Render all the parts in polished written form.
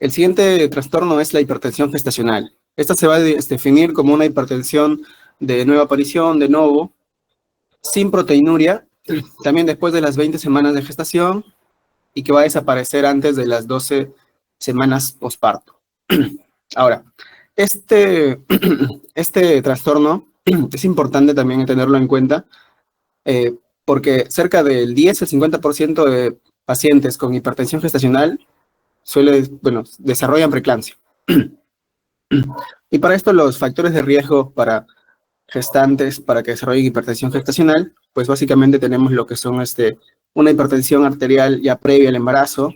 El siguiente trastorno es la hipertensión gestacional. Esta se va a definir como una hipertensión de nueva aparición, de novo, sin proteinuria, también después de las 20 semanas de gestación y que va a desaparecer antes de las 12 semanas posparto. Ahora, este trastorno es importante también tenerlo en cuenta porque cerca del 10 al 50% de pacientes con hipertensión gestacional desarrollan preeclampsia. Y para esto los factores de riesgo para gestantes para que desarrollen hipertensión gestacional, pues básicamente tenemos lo que son una hipertensión arterial ya previa al embarazo,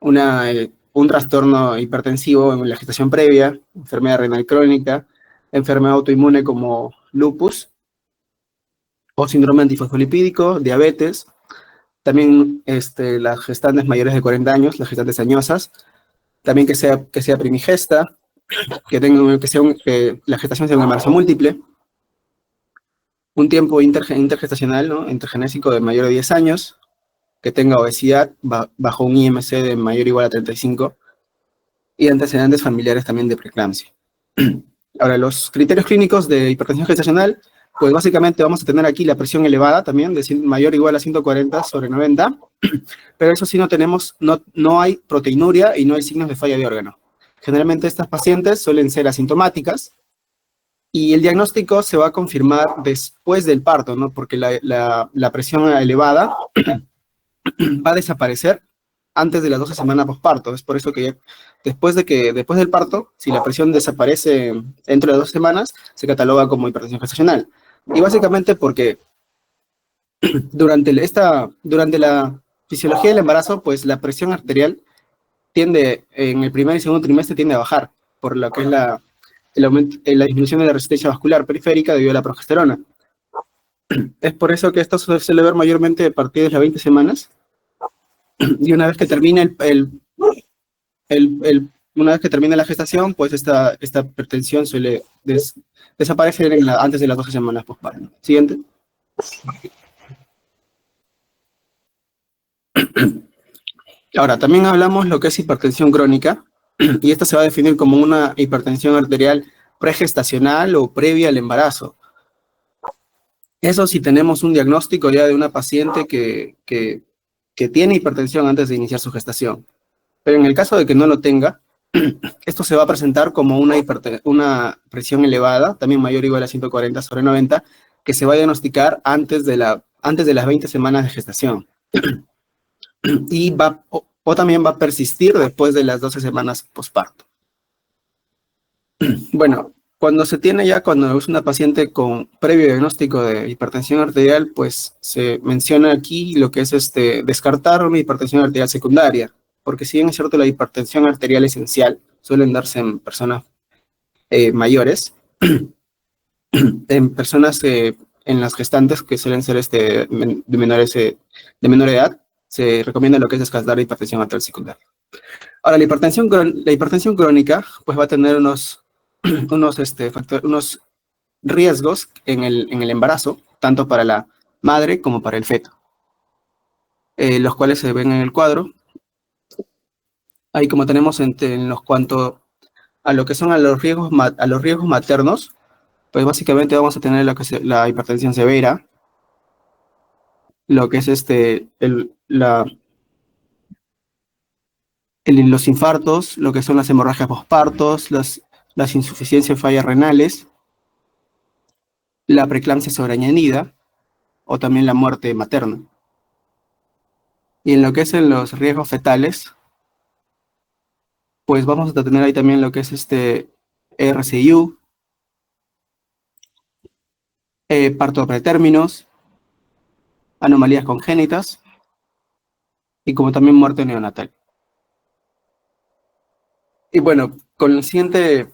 un trastorno hipertensivo en la gestación previa, enfermedad renal crónica, enfermedad autoinmune como lupus o síndrome antifosfolipídico, diabetes, también las gestantes mayores de 40 años, las gestantes añosas, también que sea primigesta, que la gestación sea un embarazo múltiple, un tiempo intergestacional, ¿no? Intergenésico de mayor de 10 años, que tenga obesidad bajo un IMC de mayor o igual a 35, y antecedentes familiares también de preeclampsia. Ahora, los criterios clínicos de hipertensión gestacional, pues básicamente vamos a tener aquí la presión elevada también, de mayor o igual a 140/90, pero eso sí no hay proteinuria y no hay signos de falla de órgano. Generalmente estas pacientes suelen ser asintomáticas y el diagnóstico se va a confirmar después del parto, ¿no? Porque la presión elevada va a desaparecer antes de las 12 semanas posparto. Es por eso que después del parto, si la presión desaparece dentro de 2 semanas, se cataloga como hipertensión gestacional. Y básicamente porque durante la fisiología del embarazo, pues la presión arterial en el primer y segundo trimestre tiende a bajar, por lo que es la disminución de la resistencia vascular periférica debido a la progesterona. Es por eso que esto se suele ver mayormente a partir de las 20 semanas. Y una vez que termine una vez que termine la gestación, pues esta hipertensión suele desaparecer antes de las 12 semanas posparto. Siguiente. Ahora, también hablamos lo que es hipertensión crónica, y esta se va a definir como una hipertensión arterial pregestacional o previa al embarazo. Eso si tenemos un diagnóstico ya de una paciente que tiene hipertensión antes de iniciar su gestación. Pero en el caso de que no lo tenga, esto se va a presentar como una presión elevada, también mayor o igual a 140/90, que se va a diagnosticar antes de las 20 semanas de gestación. Y también va a persistir después de las 12 semanas posparto. Bueno, cuando es una paciente con previo diagnóstico de hipertensión arterial, pues se menciona aquí lo que es descartar una hipertensión arterial secundaria, porque si bien es cierto la hipertensión arterial esencial suelen darse en personas mayores, en personas en las gestantes que suelen ser de menor edad, se recomienda lo que es descartar la hipertensión arterial secundaria. Ahora, la hipertensión crónica pues va a tener unos riesgos en el embarazo, tanto para la madre como para el feto, los cuales se ven en el cuadro. Ahí como tenemos en los cuanto a lo que son a los riesgos maternos, pues básicamente vamos a tener lo que es la hipertensión severa, lo que es los infartos, lo que son las hemorragias pospartos, las insuficiencias y fallas renales, la preeclampsia sobreañadida o también la muerte materna. Y en lo que es en los riesgos fetales, pues vamos a tener ahí también lo que es RCIU, parto a pretérminos, anomalías congénitas y como también muerte neonatal. Y bueno, con la siguiente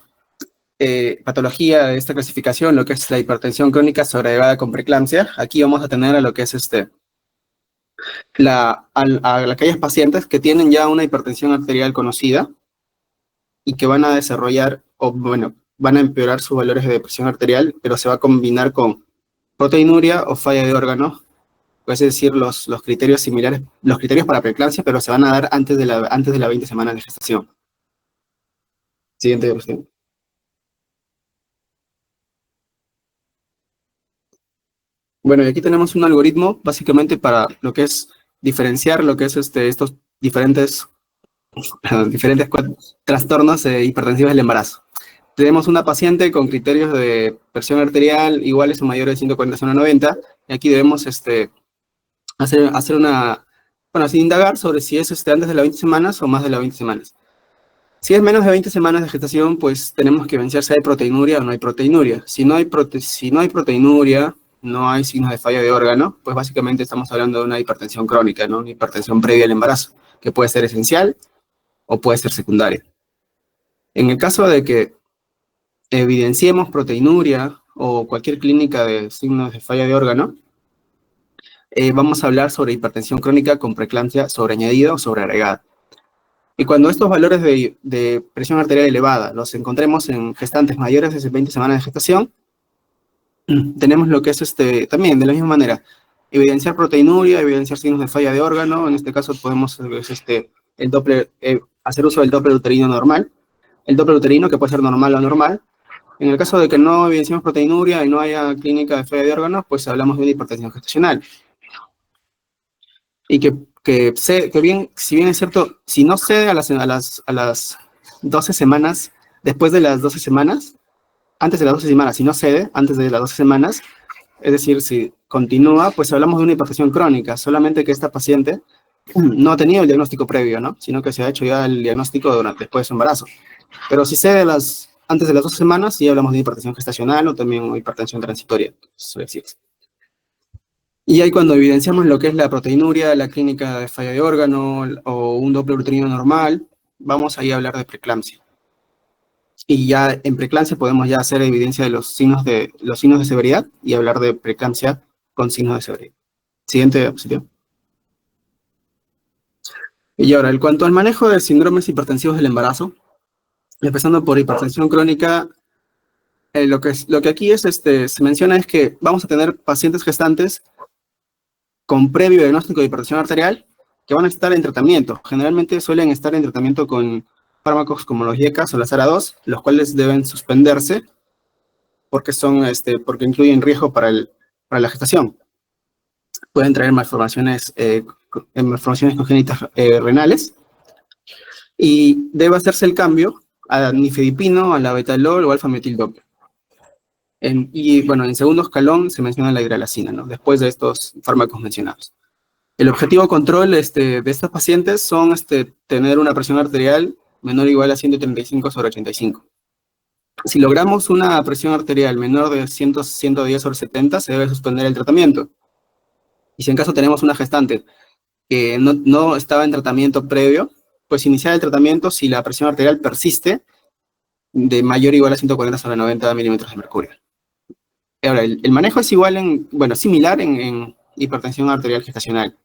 patología de esta clasificación, lo que es la hipertensión crónica sobrelevada con preeclampsia, aquí vamos a tener a lo que es aquellas pacientes que tienen ya una hipertensión arterial conocida y que van a desarrollar, van a empeorar sus valores de presión arterial, pero se va a combinar con proteinuria o falla de órgano Es decir, los criterios similares, los criterios para preeclampsia, pero se van a dar antes de las 20 semanas de gestación. Siguiente cuestión. Bueno, y aquí tenemos un algoritmo básicamente para lo que es diferenciar lo que es estos diferentes, diferentes trastornos hipertensivos del embarazo. Tenemos una paciente con criterios de presión arterial iguales o mayores de 140 sobre 90, y aquí debemos hacer una, bueno, así indagar sobre si es antes de las 20 semanas o más de las 20 semanas. Si es menos de 20 semanas de gestación, pues tenemos que evidenciar si hay proteinuria o no hay proteinuria. Si no hay proteinuria, no hay signos de falla de órgano, pues básicamente estamos hablando de una hipertensión crónica, ¿no? Una hipertensión previa al embarazo, que puede ser esencial o puede ser secundaria. En el caso de que evidenciemos proteinuria o cualquier clínica de signos de falla de órgano, vamos a hablar sobre hipertensión crónica con preeclampsia sobreañadida o sobreagregada. Y cuando estos valores de presión arterial elevada los encontremos en gestantes mayores de 20 semanas de gestación, tenemos lo que es también de la misma manera, evidenciar proteinuria, evidenciar signos de falla de órgano. En este caso podemos el Doppler, hacer uso del Doppler uterino normal, el Doppler uterino que puede ser normal o normal. En el caso de que no evidenciemos proteinuria y no haya clínica de falla de órganos, pues hablamos de una hipertensión gestacional. Y si bien es cierto, si no cede a las 12 semanas, después de las 12 semanas, antes de las 12 semanas, si no cede, antes de las 12 semanas, es decir, si continúa, pues hablamos de una hipertensión crónica, solamente que esta paciente no ha tenido el diagnóstico previo, ¿no? Sino que se ha hecho ya el diagnóstico después de su embarazo. Pero si cede antes de las 12 semanas, sí hablamos de hipertensión gestacional o también hipertensión transitoria, suele decirse. Y ahí cuando evidenciamos lo que es la proteinuria, la clínica de falla de órgano o un Doppler uterino normal, vamos ahí a hablar de preeclampsia. Y ya en preeclampsia podemos ya hacer evidencia de los signos de severidad y hablar de preeclampsia con signos de severidad. Siguiente diapositiva. Y ahora, en cuanto al manejo de síndromes hipertensivos del embarazo, empezando por hipertensión crónica, lo que aquí se menciona es que vamos a tener pacientes gestantes con previo diagnóstico de hipertensión arterial que van a estar en tratamiento. Generalmente suelen estar en tratamiento con fármacos como los YECAS o la SARA-2, los cuales deben suspenderse porque porque incluyen riesgo para la gestación. Pueden traer malformaciones congénitas renales, y debe hacerse el cambio a nifedipino, a la betalol o alfa-metildopa. Y bueno, en segundo escalón se menciona la hidralazina, ¿no? Después de estos fármacos mencionados. El objetivo control de estos pacientes son tener una presión arterial menor o igual a 135 sobre 85. Si logramos una presión arterial menor de 110 sobre 70, se debe suspender el tratamiento. Y si en caso tenemos una gestante que no estaba en tratamiento previo, pues iniciar el tratamiento si la presión arterial persiste de mayor o igual a 140 sobre 90 milímetros de mercurio. Ahora, el manejo es similar en hipertensión arterial gestacional.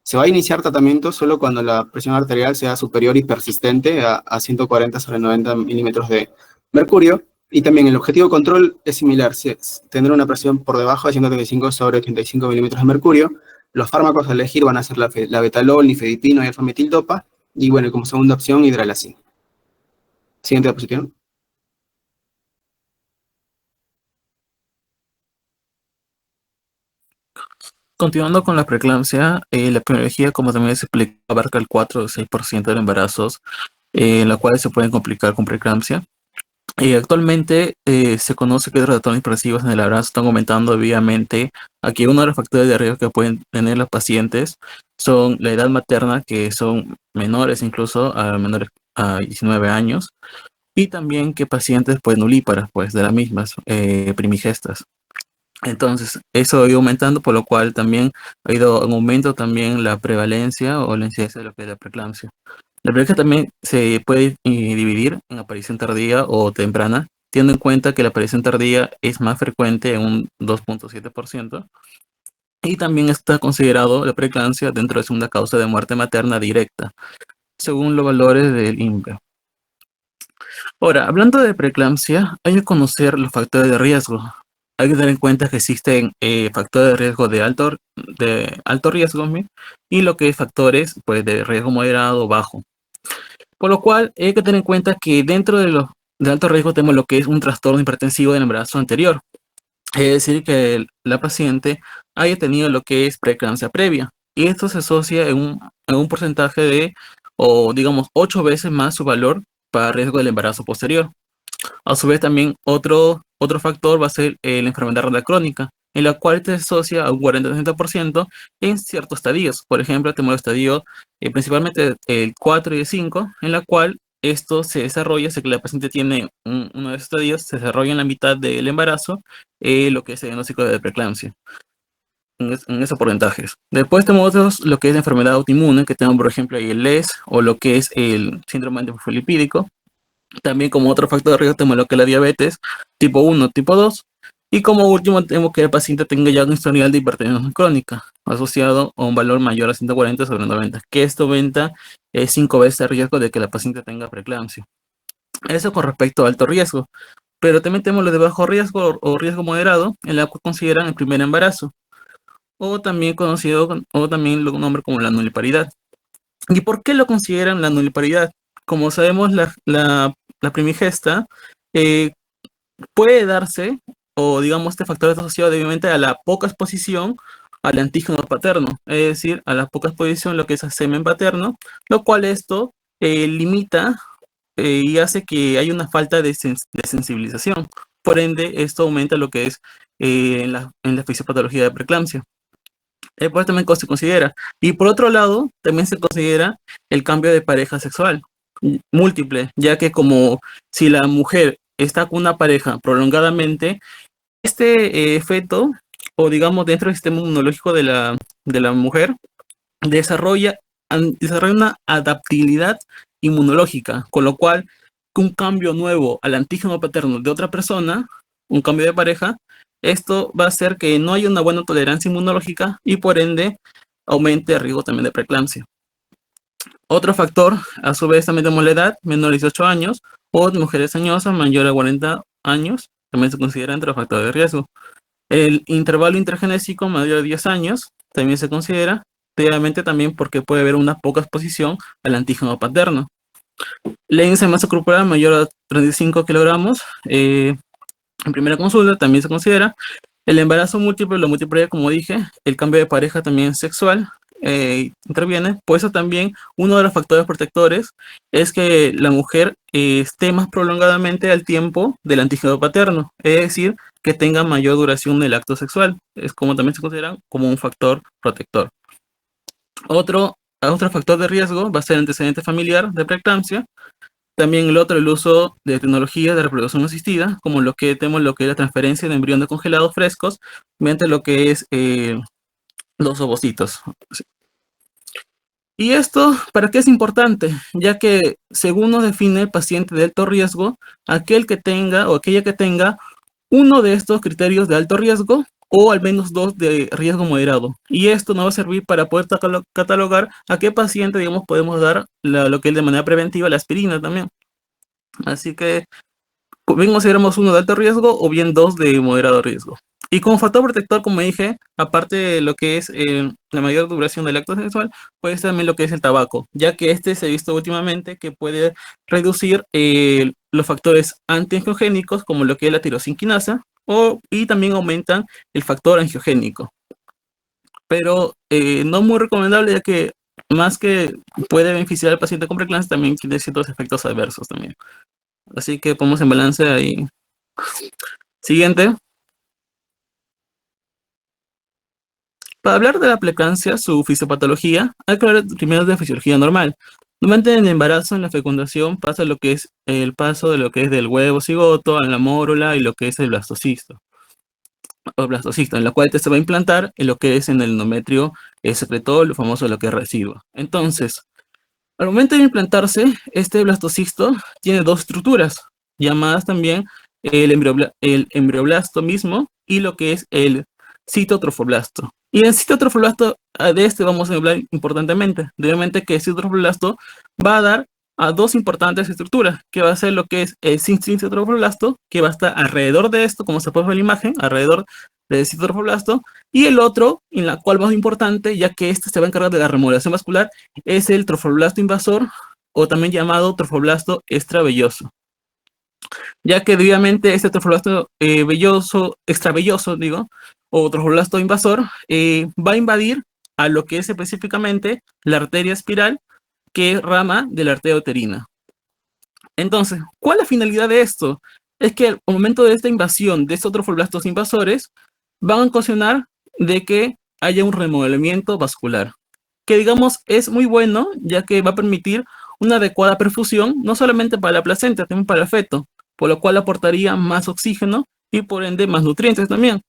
Se va a iniciar tratamiento solo cuando la presión arterial sea superior y persistente a 140 sobre 90 milímetros de mercurio. Y también el objetivo control es similar, tener una presión por debajo de 135 sobre 85 milímetros de mercurio. Los fármacos a elegir van a ser la betalol, nifedipino y alfa-metildopa. Y bueno, como segunda opción, hidralazina. Siguiente diapositiva. Continuando con la preeclampsia, la epidemiología, como también se explica, abarca el 4 o 6% de los embarazos, en los cuales se pueden complicar con preeclampsia. Actualmente se conoce que los trastornos hipertensivos en el embarazo están aumentando debidamente. Aquí uno de los factores de riesgo que pueden tener los pacientes son la edad materna, que son menores incluso a menores a 19 años, y también que pacientes pues nulíparas, pues de las mismas primigestas. Entonces, eso ha ido aumentando, por lo cual también ha ido en aumento también la prevalencia o la incidencia de lo que es la preeclampsia. La preeclampsia también se puede dividir en aparición tardía o temprana, teniendo en cuenta que la aparición tardía es más frecuente en un 2.7%, y también está considerado la preeclampsia dentro de segunda causa de muerte materna directa, según los valores del INVE. Ahora, hablando de preeclampsia, hay que conocer los factores de riesgo. hay que tener en cuenta que existen factores de riesgo de alto riesgo y lo que es factores pues, de riesgo moderado o bajo. Por lo cual hay que tener en cuenta que dentro de los de alto riesgo tenemos lo que es un trastorno hipertensivo del embarazo anterior. Es decir, que la paciente haya tenido lo que es preeclampsia previa. Y esto se asocia en un porcentaje de, o digamos, 8 veces más su valor para riesgo del embarazo posterior. A su vez, también otro factor va a ser la enfermedad renal crónica, en la cual se asocia a un 40-60% en ciertos estadios. Por ejemplo, tenemos el estadio principalmente el 4 y el 5, en la cual esto se desarrolla, sé que la paciente tiene uno de esos estadios, se desarrolla en la mitad del embarazo, lo que es el diagnóstico de preeclampsia, en esos porcentajes. Después tenemos otros, lo que es la enfermedad autoinmune, que tenemos por ejemplo ahí el LES o lo que es el síndrome antifosfolipídico. También como otro factor de riesgo tenemos lo que es la diabetes tipo 1, tipo 2. Y como último tenemos que el paciente tenga ya un historial de hipertensión crónica asociado a un valor mayor a 140 sobre 90, que esto aumenta 5 veces el riesgo de que la paciente tenga preeclampsia. Eso con respecto a alto riesgo. Pero también tenemos los de bajo riesgo o riesgo moderado, en la cual consideran el primer embarazo, o también conocido, o también lo nombran como la nulliparidad. ¿Y por qué lo consideran la nulliparidad? Como sabemos, la primigesta eh, puede darse, o digamos, este factor está asociado obviamente a la poca exposición al antígeno paterno, es decir, a la poca exposición lo que es el semen paterno, lo cual esto limita y hace que haya una falta de sensibilización. Por ende, esto aumenta lo que es en la fisiopatología de preeclampsia. Pues también se considera. Y por otro lado, también se considera el cambio de pareja sexual múltiple, ya que como si la mujer está con una pareja prolongadamente, este feto, o digamos dentro del sistema inmunológico de la mujer, desarrolla una adaptabilidad inmunológica, con lo cual un cambio nuevo al antígeno paterno de otra persona, un cambio de pareja, esto va a hacer que no haya una buena tolerancia inmunológica y por ende aumente el riesgo también de preeclampsia. Otro factor, a su vez también tenemos la edad, menor de 18 años, o mujeres añosas mayor a 40 años, también se considera entre los factores de riesgo. El intervalo intergenésico mayor de 10 años también se considera, obviamente también porque puede haber una poca exposición al antígeno paterno. La índice de masa corporal mayor a 35 kilogramos, en primera consulta también se considera. El embarazo múltiple, la multiparidad, como dije, el cambio de pareja también sexual interviene. Por eso también uno de los factores protectores es que la mujer esté más prolongadamente al tiempo del antígeno paterno, es decir, que tenga mayor duración del acto sexual. Es como también se considera como un factor protector. Otro factor de riesgo va a ser el antecedente familiar de preeclampsia. También el uso de tecnologías de reproducción asistida, como lo que tenemos, lo que es la transferencia de embriones congelados frescos, mediante lo que es los ovocitos. Y esto, ¿para qué es importante? Ya que según nos define el paciente de alto riesgo, aquel que tenga o aquella que tenga uno de estos criterios de alto riesgo o al menos 2 de riesgo moderado. Y esto nos va a servir para poder catalogar a qué paciente, digamos, podemos dar lo que es de manera preventiva la aspirina también. Así que bien consideramos uno de alto riesgo o bien 2 de moderado riesgo. Y como factor protector, como dije, aparte de lo que es la mayor duración del acto sexual, pues también lo que es el tabaco, ya que este se ha visto últimamente que puede reducir los factores antiangiogénicos, como lo que es la tirosinquinasa, y también aumentan el factor angiogénico. Pero no muy recomendable, ya que más que puede beneficiar al paciente con preeclampsia, también tiene ciertos efectos adversos también. Así que ponemos en balance ahí. Siguiente. Para hablar de la preeclampsia, su fisiopatología, hay que hablar primero de fisiología normal. Normalmente en el embarazo, en la fecundación, pasa lo que es el paso de lo que es del huevo cigoto a la mórula y lo que es el blastocisto, o blastocisto, en la cual se va a implantar en lo que es en el endometrio secretol, lo famoso lo que es residuo. Entonces, al momento de implantarse, este blastocisto tiene dos estructuras, llamadas también el embrioblasto mismo y lo que es el citotrofoblasto. Y el citotrofoblasto, de este vamos a hablar importantemente. Obviamente que el citotrofoblasto va a dar a dos importantes estructuras, que va a ser lo que es el citotrofoblasto, que va a estar alrededor de esto, como se puede ver en la imagen, alrededor del citotrofoblasto, y el otro, en la cual más importante, ya que este se va a encargar de la remodelación vascular, es el trofoblasto invasor, o también llamado trofoblasto extravelloso, ya que debidamente este trofoblasto extravelloso, digo, o trofoblasto invasor, va a invadir a lo que es específicamente la arteria espiral, que es rama de la arteria uterina. Entonces, ¿cuál es la finalidad de esto? Es que al momento de esta invasión de estos trofoblastos invasores, van a ocasionar de que haya un remodelamiento vascular, que digamos es muy bueno, ya que va a permitir una adecuada perfusión, no solamente para la placenta, también para el feto, por lo cual aportaría más oxígeno y por ende más nutrientes también.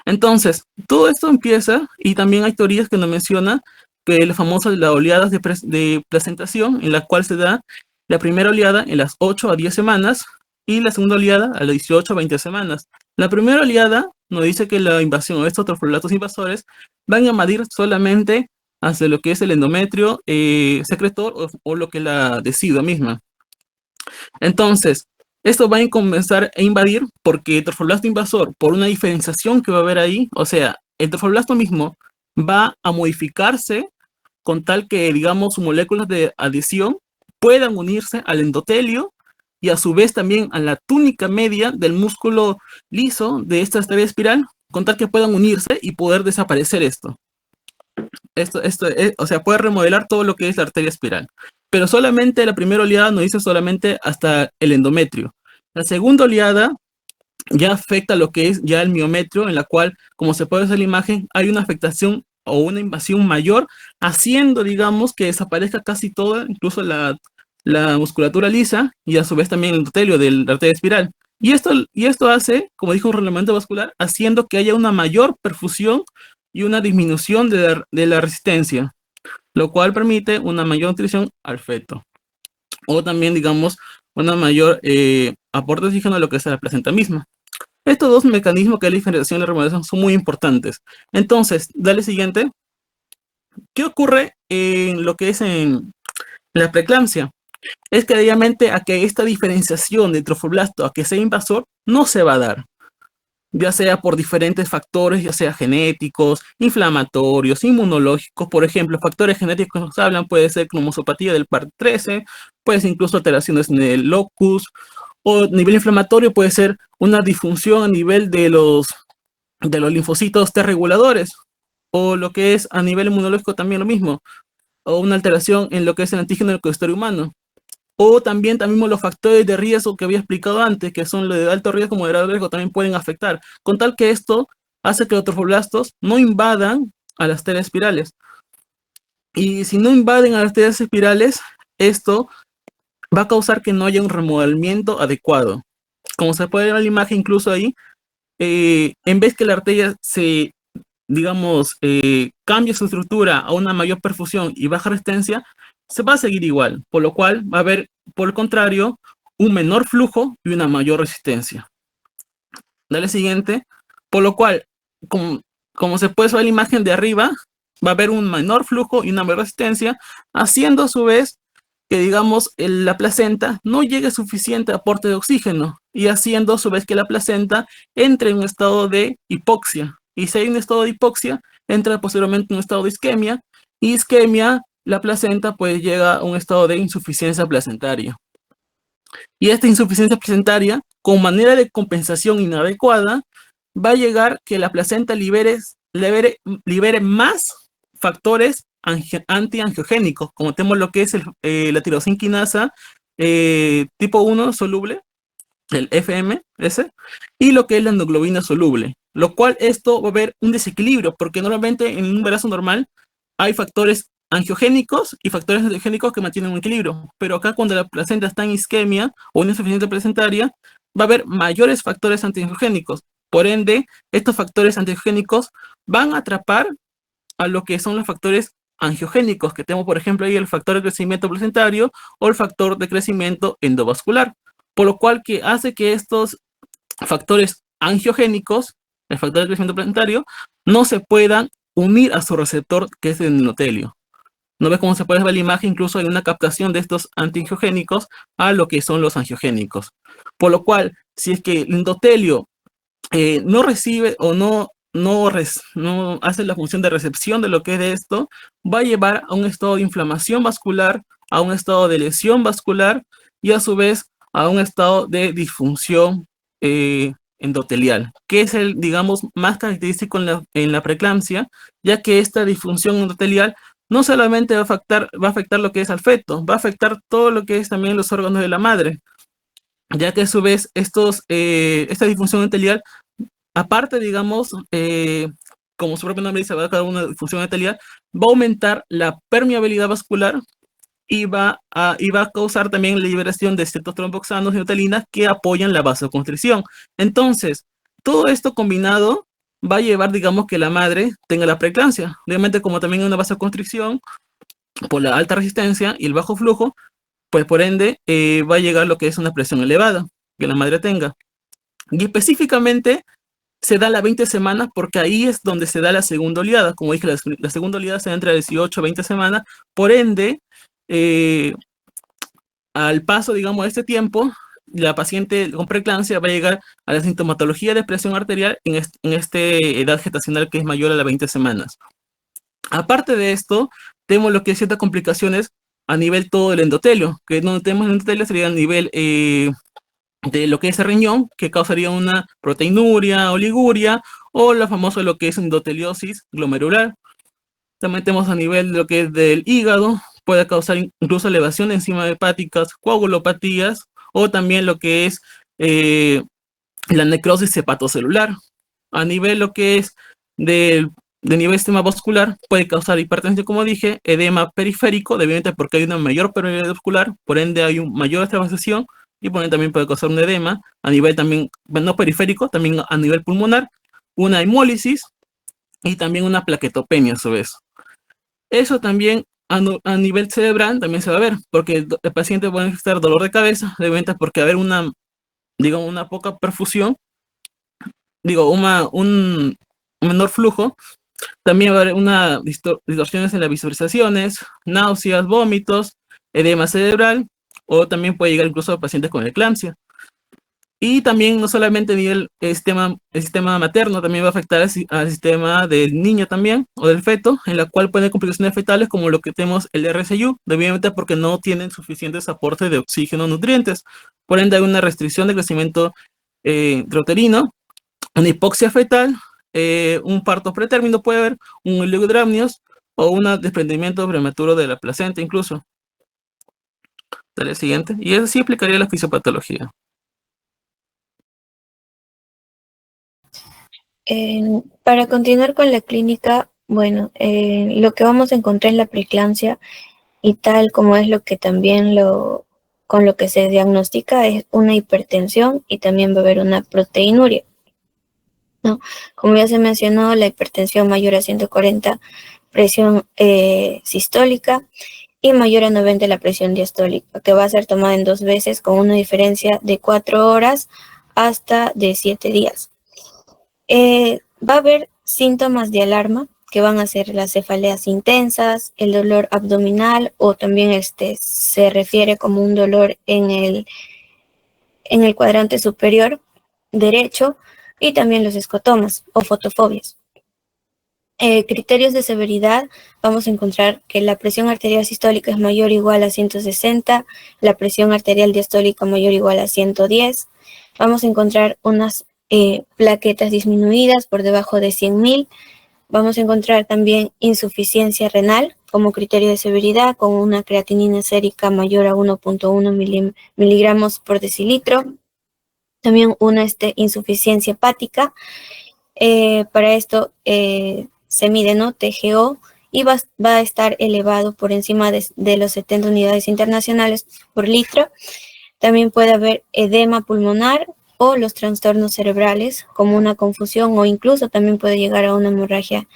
Entonces, todo esto empieza, y también hay teorías que nos menciona que la famosa la oleadas de placentación, en la cual se da la primera oleada en las 8 a 10 semanas y la segunda oleada a las 18 a 20 semanas. La primera oleada nos dice que la invasión de estos trofoblastos invasores van a invadir solamente hacia lo que es el endometrio secretor o lo que es la decidua misma. Entonces, esto va a comenzar a invadir porque el trofoblasto invasor, por una diferenciación que va a haber ahí, o sea, el trofoblasto mismo va a modificarse con tal que, digamos, sus moléculas de adhesión puedan unirse al endotelio y a su vez también a la túnica media del músculo liso de esta arteria espiral, con tal que puedan unirse y poder desaparecer esto. O sea, puede remodelar todo lo que es la arteria espiral. Pero solamente la primera oleada nos dice solamente hasta el endometrio. La segunda oleada ya afecta lo que es ya el miometrio, en la cual, como se puede ver en la imagen, hay una afectación o una invasión mayor, haciendo, digamos, que desaparezca casi toda, incluso la musculatura lisa, y a su vez también el endotelio de la arteria espiral. Y esto hace, como dijo, un reglamento vascular, haciendo que haya una mayor perfusión y una disminución de la resistencia, lo cual permite una mayor nutrición al feto. O también, digamos, una mayor aporte de oxígeno a lo que es la placenta misma. Estos dos mecanismos, que es la diferenciación y la remodelación, son muy importantes. Entonces, dale siguiente. ¿Qué ocurre en lo que es en la preeclampsia? Es que obviamente a que esta diferenciación de trofoblasto a que sea invasor no se va a dar, ya sea por diferentes factores, ya sea genéticos, inflamatorios, inmunológicos. Por ejemplo, factores genéticos que nos hablan puede ser cromosopatía del par 13, puede ser incluso alteraciones en el locus, o nivel inflamatorio puede ser una disfunción a nivel de los linfocitos T reguladores, o lo que es a nivel inmunológico también lo mismo, o una alteración en lo que es el antígeno del colesterol humano. O también los factores de riesgo que había explicado antes, que son los de alto riesgo, moderado riesgo, también pueden afectar, con tal que esto hace que los trofoblastos no invadan a las arterias espirales. Y si no invaden a las arterias espirales, esto va a causar que no haya un remodelamiento adecuado. Como se puede ver en la imagen incluso ahí, en vez que la arteria se, digamos, cambie su estructura a una mayor perfusión y baja resistencia, se va a seguir igual, por lo cual va a haber, por el contrario, un menor flujo y una mayor resistencia. Dale siguiente. Por lo cual, como se puede ver en la imagen de arriba, va a haber un menor flujo y una mayor resistencia, haciendo a su vez que, digamos, la placenta no llegue suficiente aporte de oxígeno y haciendo a su vez que la placenta entre en un estado de hipoxia. Y si hay un estado de hipoxia, entra posteriormente en un estado de isquemia, y isquemia, la placenta pues llega a un estado de insuficiencia placentaria. Y esta insuficiencia placentaria, con manera de compensación inadecuada, va a llegar que la placenta libere más factores antiangiogénicos, como tenemos lo que es la tirosina quinasa tipo 1 soluble, el FMS, y lo que es la endoglobina soluble, lo cual esto va a haber un desequilibrio, porque normalmente en un embarazo normal hay factores angiogénicos y factores angiogénicos que mantienen un equilibrio, pero acá cuando la placenta está en isquemia o en insuficiencia placentaria, va a haber mayores factores antiangiogénicos. Por ende, estos factores antiangiogénicos van a atrapar a lo que son los factores angiogénicos, que tenemos, por ejemplo, ahí el factor de crecimiento placentario o el factor de crecimiento endovascular, por lo cual que hace que estos factores angiogénicos, el factor de crecimiento placentario, no se puedan unir a su receptor, que es el endotelio. ¿No ves cómo se puede ver la imagen? Incluso hay una captación de estos antiangiogénicos a lo que son los angiogénicos. Por lo cual, si es que el endotelio no recibe o no hace la función de recepción de lo que es de esto, va a llevar a un estado de inflamación vascular, a un estado de lesión vascular y a su vez a un estado de disfunción endotelial, que es el, digamos, más característico en la preeclampsia, ya que esta disfunción endotelial no solamente va a afectar lo que es al feto, va a afectar todo lo que es también los órganos de la madre, ya que a su vez esta disfunción endotelial, aparte, digamos, como su propio nombre dice, va a dar una disfunción endotelial, va a aumentar la permeabilidad vascular y va a causar también la liberación de ciertos tromboxanos y utilinas que apoyan la vasoconstricción. Entonces, todo esto combinado va a llevar, digamos, que la madre tenga la preeclampsia. Obviamente, como también hay una vasoconstricción por la alta resistencia y el bajo flujo, pues por ende va a llegar lo que es una presión elevada que la madre tenga. Y específicamente se da las 20 semanas porque ahí es donde se da la segunda oleada. Como dije, la segunda oleada se da entre 18 a 20 semanas. Por ende, eh, al paso, digamos, de este tiempo, la paciente con preeclampsia va a llegar a la sintomatología de presión arterial en esta edad gestacional que es mayor a las 20 semanas. Aparte de esto, tenemos lo que es ciertas complicaciones a nivel todo del endotelio, que donde tenemos el endotelio sería a nivel de lo que es el riñón, que causaría una proteinuria, oliguria, o la famosa lo que es endoteliosis glomerular. También tenemos a nivel de lo que es del hígado, puede causar incluso elevación de enzimas hepáticas, coagulopatías, o también lo que es eh, la necrosis hepatocelular. A nivel lo que es de nivel sistema vascular, puede causar hipertensión, como dije, edema periférico, debido porque hay una mayor permeabilidad vascular, por ende hay una mayor estabilización, y por ende también puede causar un edema, a nivel también, no periférico, también a nivel pulmonar, una hemólisis, y también una plaquetopenia a su vez. Eso también a nivel cerebral también se va a ver, porque el paciente puede estar dolor de cabeza, debido porque va a haber una, digamos, una poca perfusión, digo, un menor flujo, también va a haber una distorsiones en las visualizaciones, náuseas, vómitos, edema cerebral, o también puede llegar incluso a pacientes con eclampsia. Y también no solamente a nivel el sistema materno, también va a afectar al sistema del niño también, o del feto, en la cual pueden haber complicaciones fetales como lo que tenemos el RSU, obviamente porque no tienen suficientes aportes de oxígeno o nutrientes. Por ende hay una restricción de crecimiento intrauterino, una hipoxia fetal, un parto pretérmino puede haber, un oligodramnios o un desprendimiento prematuro de la placenta incluso. Dale, siguiente. Y eso sí explicaría la fisiopatología. Para continuar con la clínica, bueno, lo que vamos a encontrar en la preeclampsia y tal como es lo que también con lo que se diagnostica es una hipertensión y también va a haber una proteinuria, ¿no? Como ya se mencionó, la hipertensión mayor a 140, presión sistólica, y mayor a 90 la presión diastólica, que va a ser tomada en 2 veces con una diferencia de 4 horas hasta de 7 días. Va a haber síntomas de alarma que van a ser las cefaleas intensas, el dolor abdominal, o también se refiere como un dolor en el cuadrante superior derecho, y también los escotomas o fotofobias. Criterios de severidad, vamos a encontrar que la presión arterial sistólica es mayor o igual a 160, la presión arterial diastólica mayor o igual a 110. Vamos a encontrar unas plaquetas disminuidas por debajo de 100.000. Vamos a encontrar también insuficiencia renal como criterio de severidad, con una creatinina sérica mayor a 1.1 miligramos por decilitro. También una insuficiencia hepática. Para esto se mide, ¿no?, TGO, y va a estar elevado por encima de los 70 unidades internacionales por litro. También puede haber edema pulmonar o los trastornos cerebrales, como una confusión, o incluso también puede llegar a una hemorragia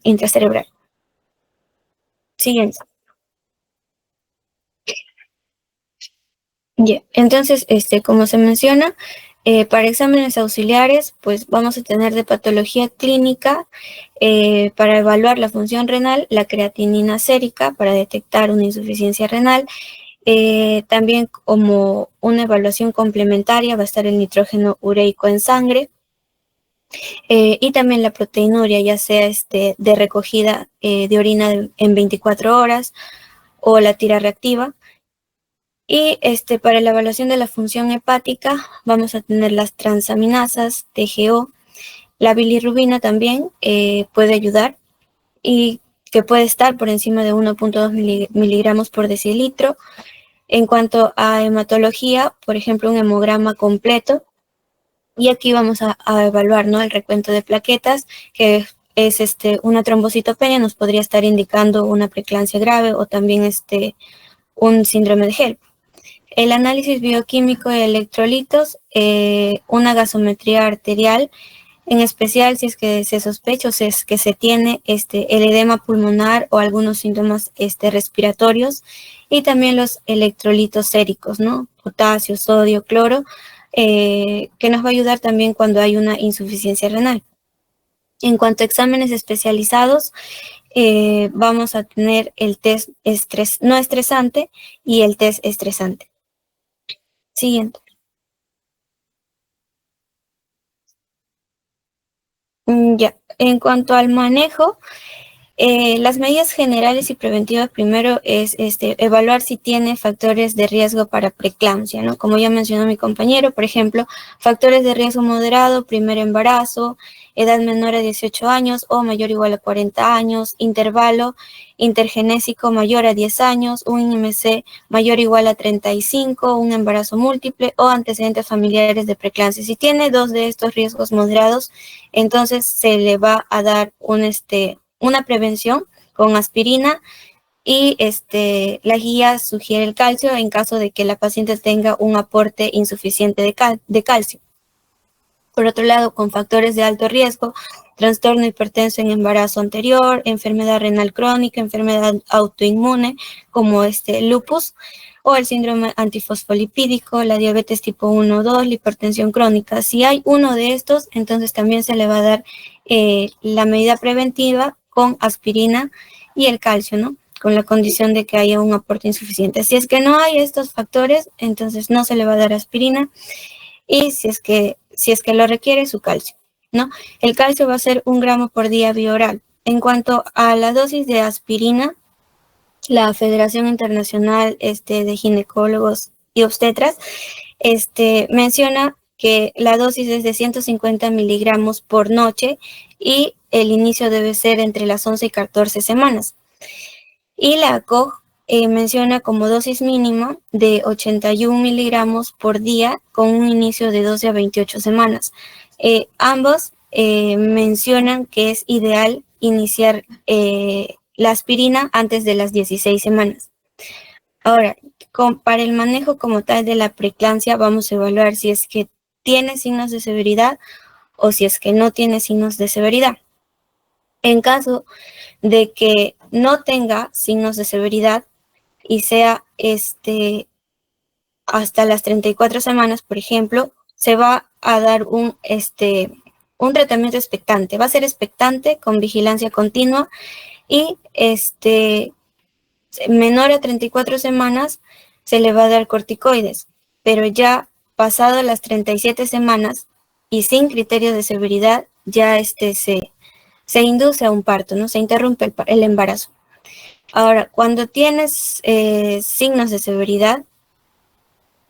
intracerebral. Siguiente. Entonces, como se menciona, para exámenes auxiliares, pues vamos a tener de patología clínica para evaluar la función renal, la creatinina sérica para detectar una insuficiencia renal. También como una evaluación complementaria va a estar el nitrógeno ureico en sangre y también la proteinuria, ya sea de recogida de orina en 24 horas o la tira reactiva. Y para la evaluación de la función hepática vamos a tener las transaminasas, TGO, la bilirrubina también puede ayudar y que puede estar por encima de 1.2 miligramos por decilitro. En cuanto a hematología, por ejemplo, un hemograma completo, y aquí vamos a evaluar, ¿no?, el recuento de plaquetas, que es una trombocitopenia, nos podría estar indicando una preeclampsia grave o también un síndrome de HELP. El análisis bioquímico de electrolitos, una gasometría arterial, en especial si es que se sospecha o si es que se tiene el edema pulmonar o algunos síntomas respiratorios, y también los electrolitos séricos, ¿no? Potasio, sodio, cloro, que nos va a ayudar también cuando hay una insuficiencia renal. En cuanto a exámenes especializados, vamos a tener el test no estresante y el test estresante. Siguiente. En cuanto al manejo, las medidas generales y preventivas primero es evaluar si tiene factores de riesgo para preeclampsia, ¿no? Como ya mencionó mi compañero, por ejemplo, factores de riesgo moderado, primer embarazo, edad menor a 18 años o mayor o igual a 40 años, intervalo intergenésico mayor a 10 años, un IMC mayor o igual a 35, un embarazo múltiple o antecedentes familiares de preeclampsia. Si tiene dos de estos riesgos moderados, entonces se le va a dar una prevención con aspirina y la guía sugiere el calcio en caso de que la paciente tenga un aporte insuficiente de calcio. Por otro lado, con factores de alto riesgo, trastorno hipertenso en embarazo anterior, enfermedad renal crónica, enfermedad autoinmune como lupus o el síndrome antifosfolipídico, la diabetes tipo 1 o 2, la hipertensión crónica. Si hay uno de estos, entonces también se le va a dar la medida preventiva con aspirina y el calcio, ¿no?, con la condición de que haya un aporte insuficiente. Si es que no hay estos factores, entonces no se le va a dar aspirina, y si es que lo requiere, su calcio, ¿no? El calcio va a ser 1 gramo por día vía oral. En cuanto a la dosis de aspirina, la Federación Internacional de Ginecólogos y Obstetras menciona que la dosis es de 150 miligramos por noche y el inicio debe ser entre las 11 y 14 semanas. Y la ACOG menciona como dosis mínima de 81 miligramos por día con un inicio de 12 a 28 semanas. Ambos mencionan que es ideal iniciar la aspirina antes de las 16 semanas. Ahora, para el manejo como tal de la preeclampsia, vamos a evaluar si es que tiene signos de severidad o si es que no tiene signos de severidad. En caso de que no tenga signos de severidad y sea hasta las 34 semanas, por ejemplo, se va a dar un tratamiento expectante. Va a ser expectante con vigilancia continua y menor a 34 semanas se le va a dar corticoides, pero ya pasado las 37 semanas y sin criterios de severidad, ya se induce a un parto, ¿no? Se interrumpe el embarazo. Ahora, cuando tienes signos de severidad,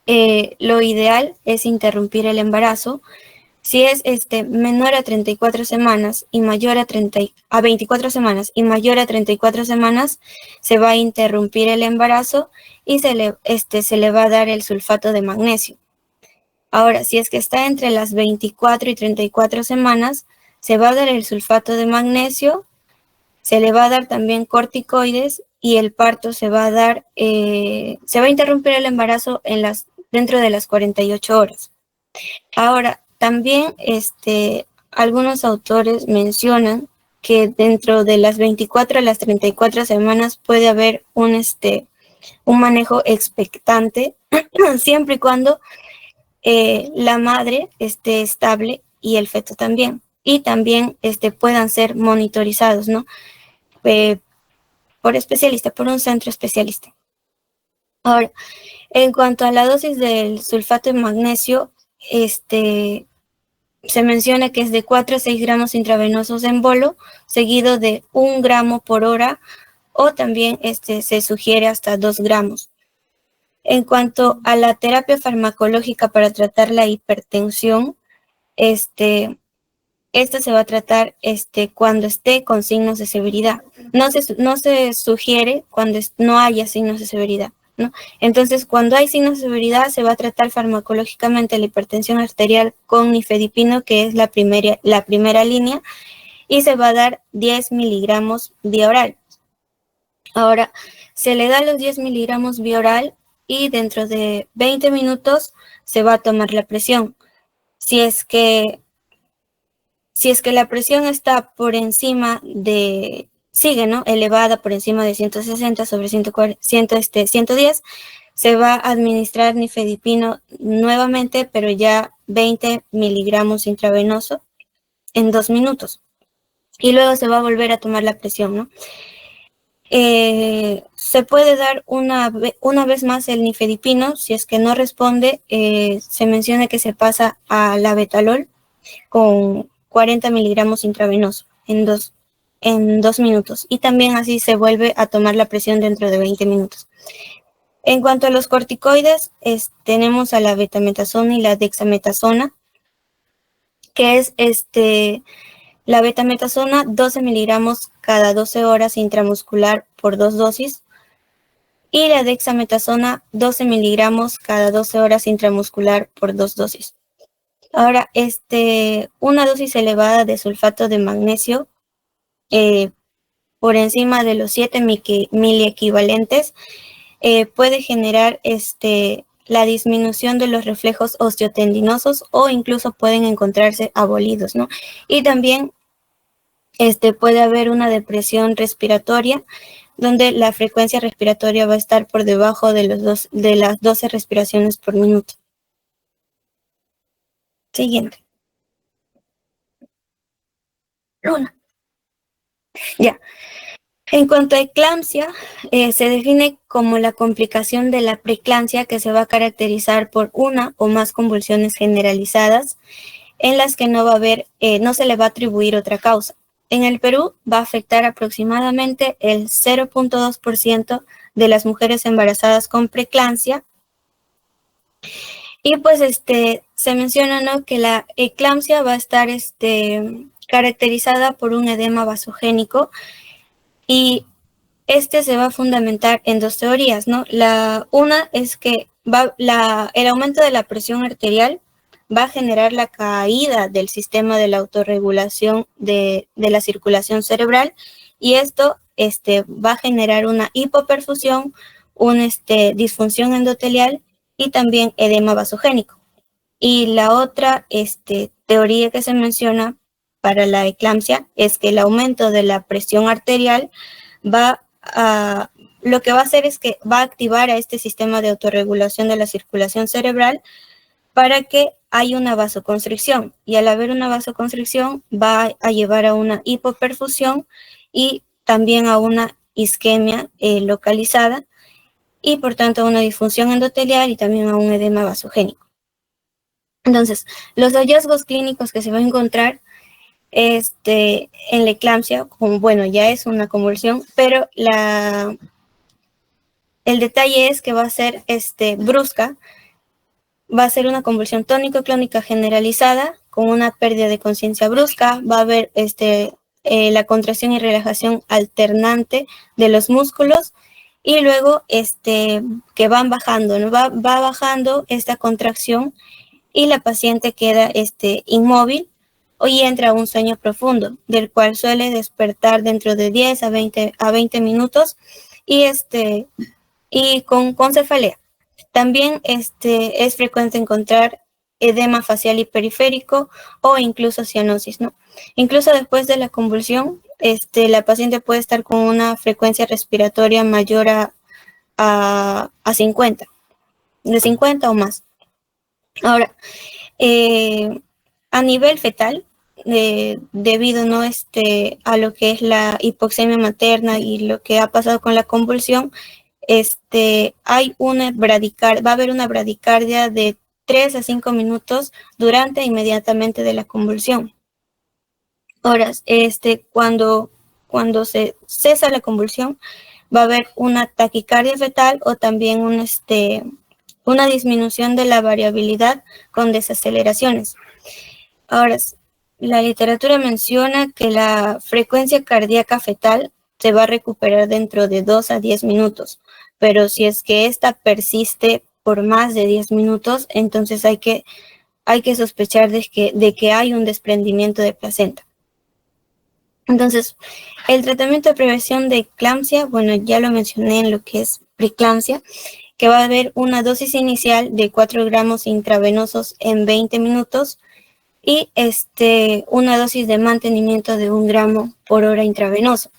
lo ideal es interrumpir el embarazo. Si es menor a 34 semanas y mayor a 24 semanas y mayor a 34 semanas, se va a interrumpir el embarazo y se le va a dar el sulfato de magnesio. Ahora, si es que está entre las 24 y 34 semanas, se va a dar el sulfato de magnesio, se le va a dar también corticoides y el parto se va a dar, se va a interrumpir el embarazo dentro de las 48 horas. Ahora, también algunos autores mencionan que dentro de las 24 a las 34 semanas puede haber un manejo expectante, siempre y cuando la madre esté estable y el feto también. Y también puedan ser monitorizados, ¿no? Por especialista, por un centro especialista. Ahora, en cuanto a la dosis del sulfato de magnesio, se menciona que es de 4 a 6 gramos intravenosos en bolo, seguido de 1 gramo por hora, o también se sugiere hasta 2 gramos. En cuanto a la terapia farmacológica para tratar la hipertensión, esta se va a tratar cuando esté con signos de severidad. No se sugiere cuando no haya signos de severidad, ¿no? Entonces, cuando hay signos de severidad, se va a tratar farmacológicamente la hipertensión arterial con nifedipino, que es la primera línea, y se va a dar 10 miligramos vía oral. Ahora, se le da los 10 miligramos vía oral y dentro de 20 minutos se va a tomar la presión. Si es que la presión está por encima de, sigue, ¿no?, elevada por encima de 160 sobre 110, se va a administrar nifedipino nuevamente, pero ya 20 miligramos intravenoso en 2 minutos. Y luego se va a volver a tomar la presión, ¿no? Se puede dar una vez más el nifedipino. Si es que no responde, se menciona que se pasa a la betalol con 40 miligramos intravenoso en 2 minutos. Y también así se vuelve a tomar la presión dentro de 20 minutos. En cuanto a los corticoides, tenemos a la betametasona y la dexametasona, que es la betametasona 12 miligramos cada 12 horas intramuscular por 2 dosis, y la dexametasona 12 miligramos cada 12 horas intramuscular por 2 dosis. Ahora, una dosis elevada de sulfato de magnesio por encima de los 7 miliequivalentes puede generar la disminución de los reflejos osteotendinosos, o incluso pueden encontrarse abolidos, ¿no? Y también puede haber una depresión respiratoria, donde la frecuencia respiratoria va a estar por debajo de las 12 respiraciones por minuto. Siguiente. Luna. Ya. En cuanto a eclampsia, se define como la complicación de la preeclampsia que se va a caracterizar por una o más convulsiones generalizadas, en las que no se le va a atribuir otra causa. En el Perú va a afectar aproximadamente el 0.2% de las mujeres embarazadas con preeclampsia. Y pues se menciona, ¿no?, que la eclampsia va a estar caracterizada por un edema vasogénico, y se va a fundamentar en 2 teorías, ¿no? Una es que el aumento de la presión arterial va a generar la caída del sistema de la autorregulación de la circulación cerebral, y esto va a generar una hipoperfusión, una disfunción endotelial y también edema vasogénico. Y la otra teoría que se menciona para la eclampsia es que el aumento de la presión arterial lo que va a hacer es que va a activar a este sistema de autorregulación de la circulación cerebral para que haya una vasoconstricción, y al haber una vasoconstricción va a llevar a una hipoperfusión y también a una isquemia localizada, y por tanto a una disfunción endotelial y también a un edema vasogénico. Entonces, los hallazgos clínicos que se va a encontrar en la eclampsia, bueno, ya es una convulsión, pero el detalle es que va a ser brusca, va a ser una convulsión tónico-clónica generalizada con una pérdida de conciencia brusca, va a haber la contracción y relajación alternante de los músculos, y luego que van bajando, ¿no? Va bajando esta contracción y la paciente queda inmóvil y entra a un sueño profundo, del cual suele despertar dentro de 10 a 20 minutos y con cefalea. También es frecuente encontrar edema facial y periférico o incluso cianosis, ¿no? Incluso después de la convulsión, la paciente puede estar con una frecuencia respiratoria mayor a a 50, de 50 o más. Ahora, a nivel fetal, debido ¿no? A lo que es la hipoxemia materna y lo que ha pasado con la convulsión, hay va a haber una bradicardia de 3 a 5 minutos durante e inmediatamente de la convulsión. Ahora, cuando se cesa la convulsión, va a haber una taquicardia fetal o también una disminución de la variabilidad con desaceleraciones. Ahora, la literatura menciona que la frecuencia cardíaca fetal se va a recuperar dentro de 2 a 10 minutos, pero si es que esta persiste por más de 10 minutos, entonces hay que sospechar de que hay un desprendimiento de placenta. Entonces, el tratamiento de prevención de eclampsia, bueno, ya lo mencioné en lo que es preeclampsia, que va a haber una dosis inicial de 4 gramos intravenosos en 20 minutos y una dosis de mantenimiento de 1 gramo por hora intravenoso.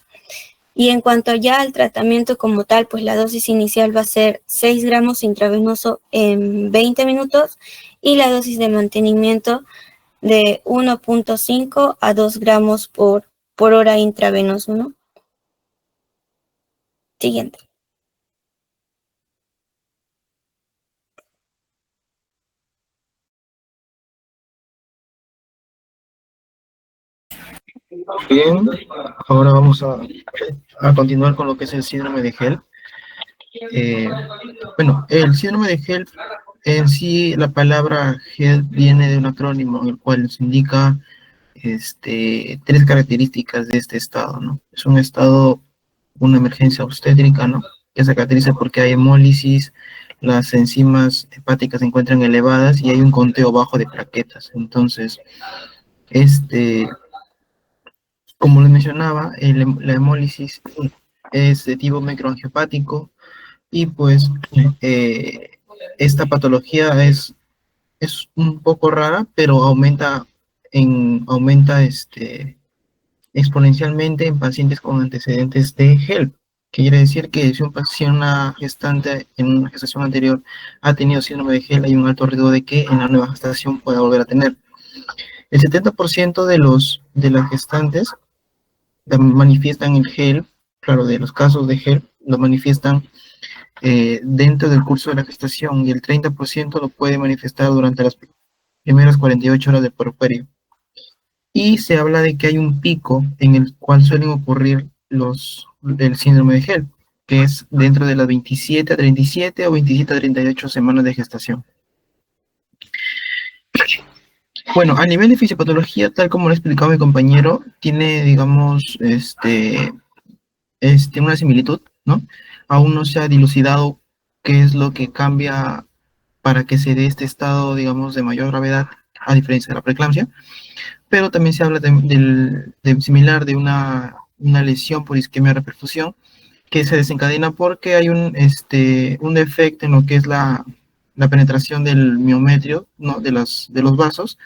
Y en cuanto ya al tratamiento como tal, pues la dosis inicial va a ser 6 gramos intravenoso en 20 minutos y la dosis de mantenimiento de 1.5 a 2 gramos por hora intravenoso, ¿no? Siguiente. Bien, ahora vamos a continuar con lo que es el síndrome de HELLP. Bueno, el síndrome de HELLP, en sí, la palabra HELP viene de un acrónimo en el cual nos indica 3 características de este estado, ¿no? Es un estado, una emergencia obstétrica, ¿no? Que se caracteriza porque hay hemólisis, las enzimas hepáticas se encuentran elevadas y hay un conteo bajo de plaquetas. Entonces, como les mencionaba, la hemólisis es de tipo microangiopático y pues esta patología es un poco rara, pero aumenta exponencialmente en pacientes con antecedentes de HELP. Quiere decir que si un paciente, una gestante en una gestación anterior ha tenido síndrome de HELP, hay un alto riesgo de que en la nueva gestación pueda volver a tener. El 70% de las gestantes manifiestan el HELP, claro, de los casos de HELP, lo manifiestan dentro del curso de la gestación y el 30% lo puede manifestar durante las primeras 48 horas del puerperio. Y se habla de que hay un pico en el cual suelen ocurrir el síndrome de HELP, que es dentro de las 27 a 37 o 27 a 38 semanas de gestación. Bueno, a nivel de fisiopatología, tal como lo ha explicado mi compañero, tiene, digamos, una similitud, ¿no? Aún no se ha dilucidado qué es lo que cambia para que se dé este estado, digamos, de mayor gravedad, a diferencia de la preeclampsia, pero también se habla similar de una lesión por isquemia reperfusión que se desencadena porque hay un defecto en lo que es la penetración del miometrio, ¿no? de los vasos,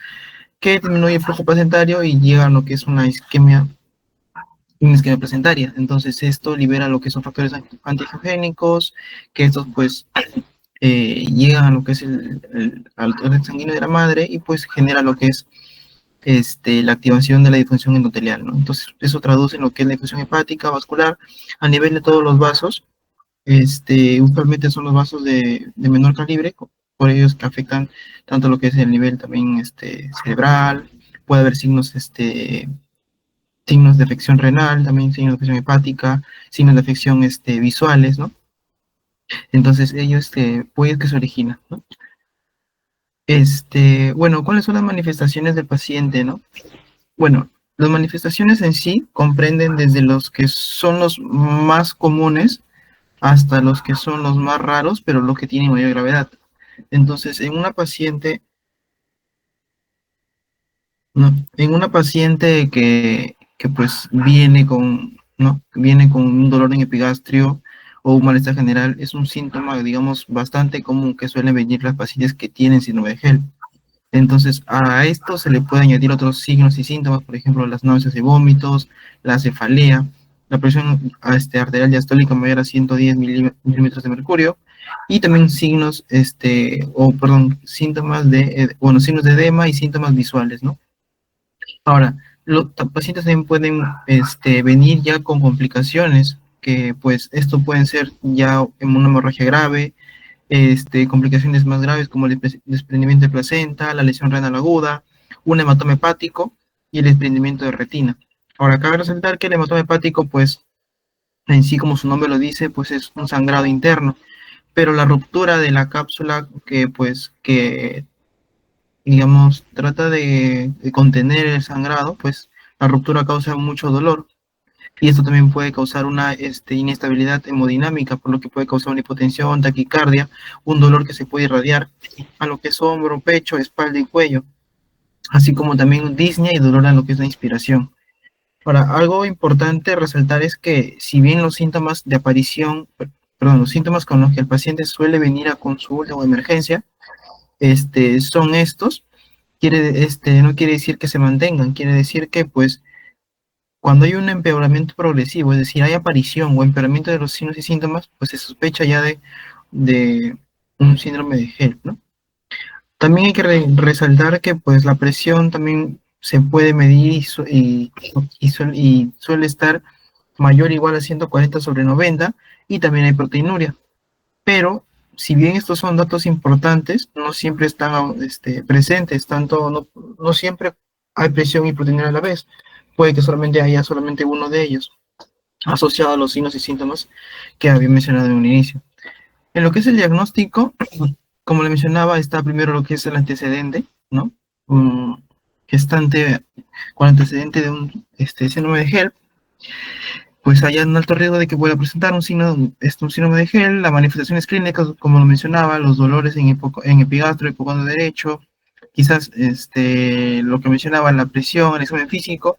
que disminuye el flujo placentario y llega a lo que es una isquemia placentaria. Entonces esto libera lo que son factores antiangiogénicos, que estos pues llegan a lo que es al torrente sanguíneo de la madre y pues genera lo que es la activación de la disfunción endotelial, ¿no? Entonces eso traduce en lo que es la disfunción hepática, vascular, a nivel de todos los vasos. Usualmente son los vasos de menor calibre, por ellos que afectan tanto lo que es el nivel también cerebral, puede haber signos de afección renal, también signos de afección hepática, signos de afección visuales, ¿no? Entonces ellos pues que se origina, ¿no? Bueno, ¿cuáles son las manifestaciones del paciente, no? Bueno, las manifestaciones en sí comprenden desde los que son los más comunes hasta los que son los más raros, pero los que tienen mayor gravedad. Entonces, en una paciente que pues viene con un dolor en epigastrio o un malestar general, es un síntoma, digamos, bastante común que suelen venir las pacientes que tienen síndrome de HELP. Entonces, a esto se le puede añadir otros signos y síntomas, por ejemplo, las náuseas y vómitos, la cefalea, la presión arterial diastólica mayor a 110 milímetros de mercurio, y también signos, síntomas signos de edema y síntomas visuales, ¿no? Ahora, los pacientes también pueden venir ya con complicaciones, que pues esto pueden ser ya en una hemorragia grave, complicaciones más graves como el desprendimiento de placenta, la lesión renal aguda, un hematoma hepático y el desprendimiento de retina. Ahora, cabe resaltar que el hematoma hepático, pues, en sí, como su nombre lo dice, pues es un sangrado interno, pero la ruptura de la cápsula que digamos, trata de contener el sangrado, pues la ruptura causa mucho dolor. Y esto también puede causar una inestabilidad hemodinámica, por lo que puede causar una hipotensión, taquicardia, un dolor que se puede irradiar a lo que es hombro, pecho, espalda y cuello, así como también disnea y dolor a lo que es la inspiración. Ahora, algo importante resaltar es que si bien los síntomas de aparición, los síntomas con los que el paciente suele venir a consulta o emergencia, son estos, no quiere decir que se mantengan, quiere decir que pues cuando hay un empeoramiento progresivo, es decir, hay aparición o empeoramiento de los signos y síntomas, pues se sospecha ya de un síndrome de HELP, ¿no? También hay que resaltar que pues la presión también se puede medir y suele estar mayor o igual a 140/90, y también hay proteinuria. Pero si bien estos son datos importantes, no siempre están presentes, no siempre hay presión y proteinuria a la vez. Puede que solamente haya uno de ellos asociado a los signos y síntomas que había mencionado en un inicio. En lo que es el diagnóstico, como le mencionaba, está primero lo que es el antecedente, ¿no? Un gestante con antecedente de un síndrome de HELP, pues hay un alto riesgo de que pueda presentar un síndrome de HELP. Las manifestaciones clínicas, como lo mencionaba, los dolores en epigastro, hipocondrio derecho, quizás lo que mencionaba, la presión, el examen físico,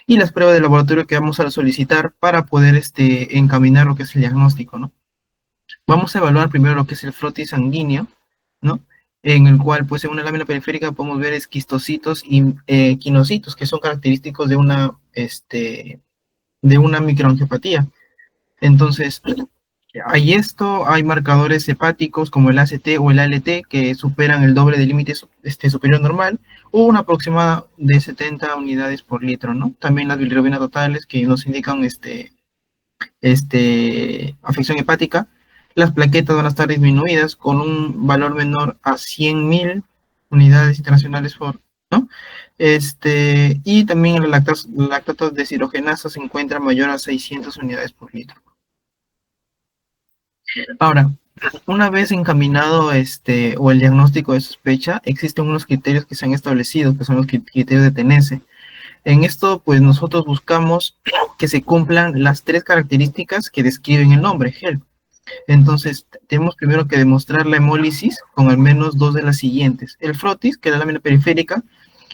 y las pruebas de laboratorio que vamos a solicitar para poder encaminar lo que es el diagnóstico, ¿no? Vamos a evaluar primero lo que es el frotis sanguíneo, ¿no? En el cual, pues, en una lámina periférica podemos ver esquistocitos y quinocitos, que son característicos de una microangiopatía. Entonces, hay marcadores hepáticos como el ACT o el ALT que superan el doble del límite superior normal, o una aproximada de 70 unidades por litro, ¿no? También las bilirrubinas totales que nos indican afección hepática. Las plaquetas van a estar disminuidas con un valor menor a 100.000 unidades internacionales ¿no? Y también el lactato deshidrogenasa se encuentra mayor a 600 unidades por litro. Ahora, una vez encaminado o el diagnóstico de sospecha, existen unos criterios que se han establecido, que son los criterios de Tenese. En esto, pues nosotros buscamos que se cumplan las 3 características que describen el nombre, HELP. Entonces, tenemos primero que demostrar la hemólisis con al menos 2 de las siguientes. El frotis, que es la lámina periférica,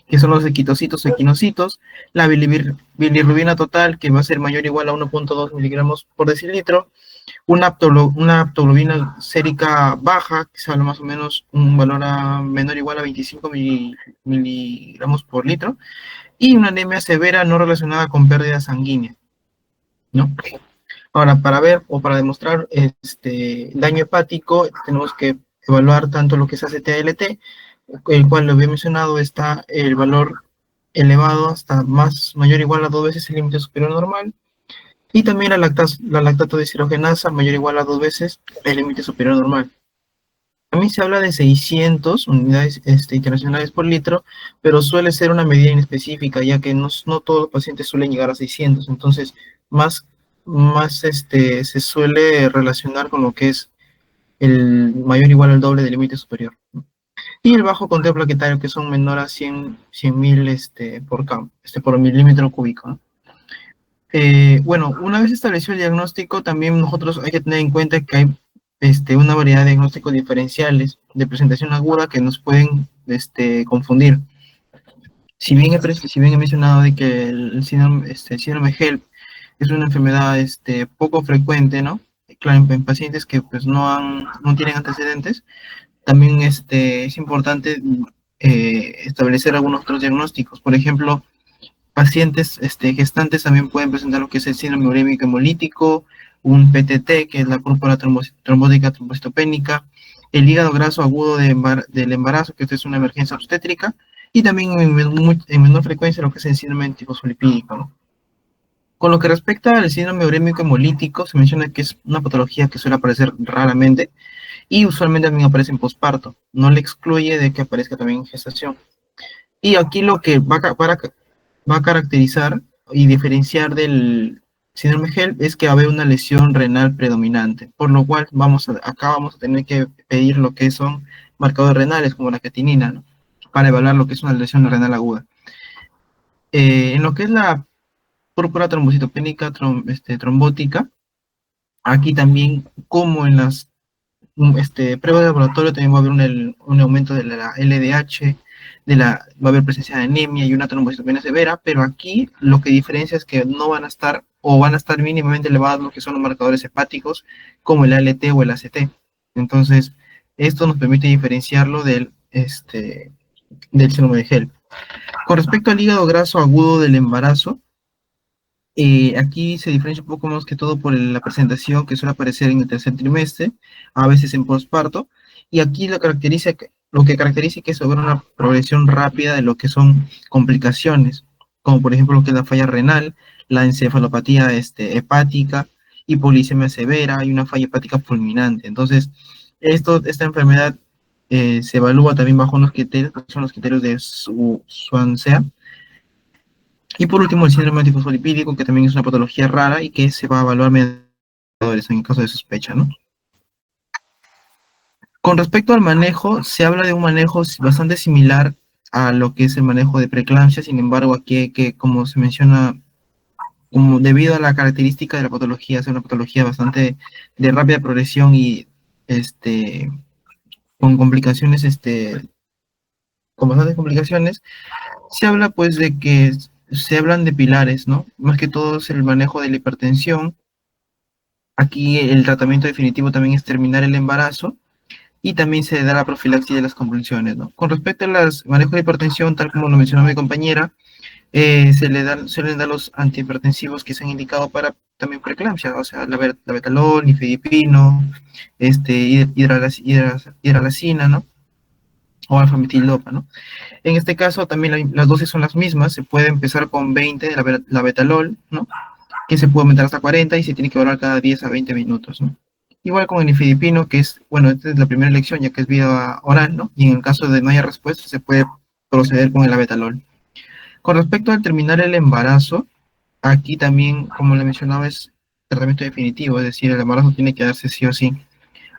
que son los equitocitos o equinocitos, la bilirrubina total, que va a ser mayor o igual a 1.2 miligramos por decilitro, una aptoglobina sérica baja, que sale más o menos un valor menor o igual a 25 miligramos por litro, y una anemia severa no relacionada con pérdida sanguínea, ¿no? Ahora, para ver o para demostrar daño hepático, tenemos que evaluar tanto lo que es ACT-ALT, el cual lo había mencionado, está el valor elevado hasta mayor o igual a 2 veces el límite superior normal, y también la lactato deshidrogenasa mayor o igual a 2 veces el límite superior normal. También se habla de 600 unidades internacionales por litro, pero suele ser una medida inespecífica, ya que no todos los pacientes suelen llegar a 600, entonces más se suele relacionar con lo que es el mayor o igual al doble del límite superior. Y el bajo conteo plaquetario, que son menor a 100.000 por milímetro cúbico, ¿no? Bueno, una vez establecido el diagnóstico, también nosotros hay que tener en cuenta que hay una variedad de diagnósticos diferenciales de presentación aguda que nos pueden confundir. Si bien he mencionado de que el síndrome HELP es una enfermedad poco frecuente, ¿no? Claro, en pacientes que pues no tienen antecedentes, también es importante establecer algunos otros diagnósticos. Por ejemplo, pacientes gestantes también pueden presentar lo que es el síndrome urémico hemolítico, un PTT, que es la púrpura trombótica trombocitopénica, el hígado graso agudo del embarazo, que esto es una emergencia obstétrica, y también en menor frecuencia lo que es el síndrome antifosfolipídico, ¿no? Con lo que respecta al síndrome urémico hemolítico, se menciona que es una patología que suele aparecer raramente y usualmente también aparece en posparto. No le excluye de que aparezca también en gestación. Y aquí lo que va a caracterizar y diferenciar del síndrome HELLP es que va a haber una lesión renal predominante, por lo cual acá vamos a tener que pedir lo que son marcadores renales como la creatinina, ¿no? Para evaluar lo que es una lesión renal aguda. En lo que es la púrpura trombocitopénica trombótica, aquí también, como en las pruebas de laboratorio, también va a haber un aumento de la LDH, va a haber presencia de anemia y una trombocitopenia severa, pero aquí lo que diferencia es que no van a estar, o van a estar mínimamente elevados lo que son los marcadores hepáticos, como el ALT o el ACT. Entonces, esto nos permite diferenciarlo del síndrome de HELLP. Con respecto al hígado graso agudo del embarazo, aquí se diferencia un poco más que todo por la presentación que suele aparecer en el tercer trimestre, a veces en posparto, y aquí lo que caracteriza que es sobre una progresión rápida de lo que son complicaciones, como por ejemplo lo que es la falla renal, la encefalopatía hepática, hipoglicemia severa y una falla hepática fulminante. Entonces, esta enfermedad se evalúa también bajo unos criterios, que son los criterios de Swansea. Y por último, el síndrome antifosfolipídico, que también es una patología rara y que se va a evaluar mediante en caso de sospecha, ¿no? Con respecto al manejo, se habla de un manejo bastante similar a lo que es el manejo de preeclampsia. Sin embargo, aquí como se menciona, como debido a la característica de la patología, es una patología bastante de rápida progresión y con complicaciones, con bastantes complicaciones, se habla pues de que se hablan de pilares, ¿no? Más que todo es el manejo de la hipertensión. Aquí el tratamiento definitivo también es terminar el embarazo y también se da la profilaxis de las convulsiones, ¿no? Con respecto al manejo de hipertensión, tal como lo mencionó mi compañera, suelen dar los antihipertensivos que se han indicado para también preeclampsia, o sea, la betalol, nifedipino, hidralazina, ¿no? O alfametildopa, ¿no? En este caso también las dosis son las mismas, se puede empezar con 20 de la betalol, ¿no? Que se puede aumentar hasta 40 y se tiene que evaluar cada 10 a 20 minutos, ¿no? Igual con el nifedipino, que es, bueno, esta es la primera elección ya que es vía oral, ¿no? Y en el caso de no haya respuesta se puede proceder con el abetalol. Con respecto al terminar el embarazo, aquí también, como le mencionaba, es tratamiento definitivo, es decir, el embarazo tiene que darse sí o sí.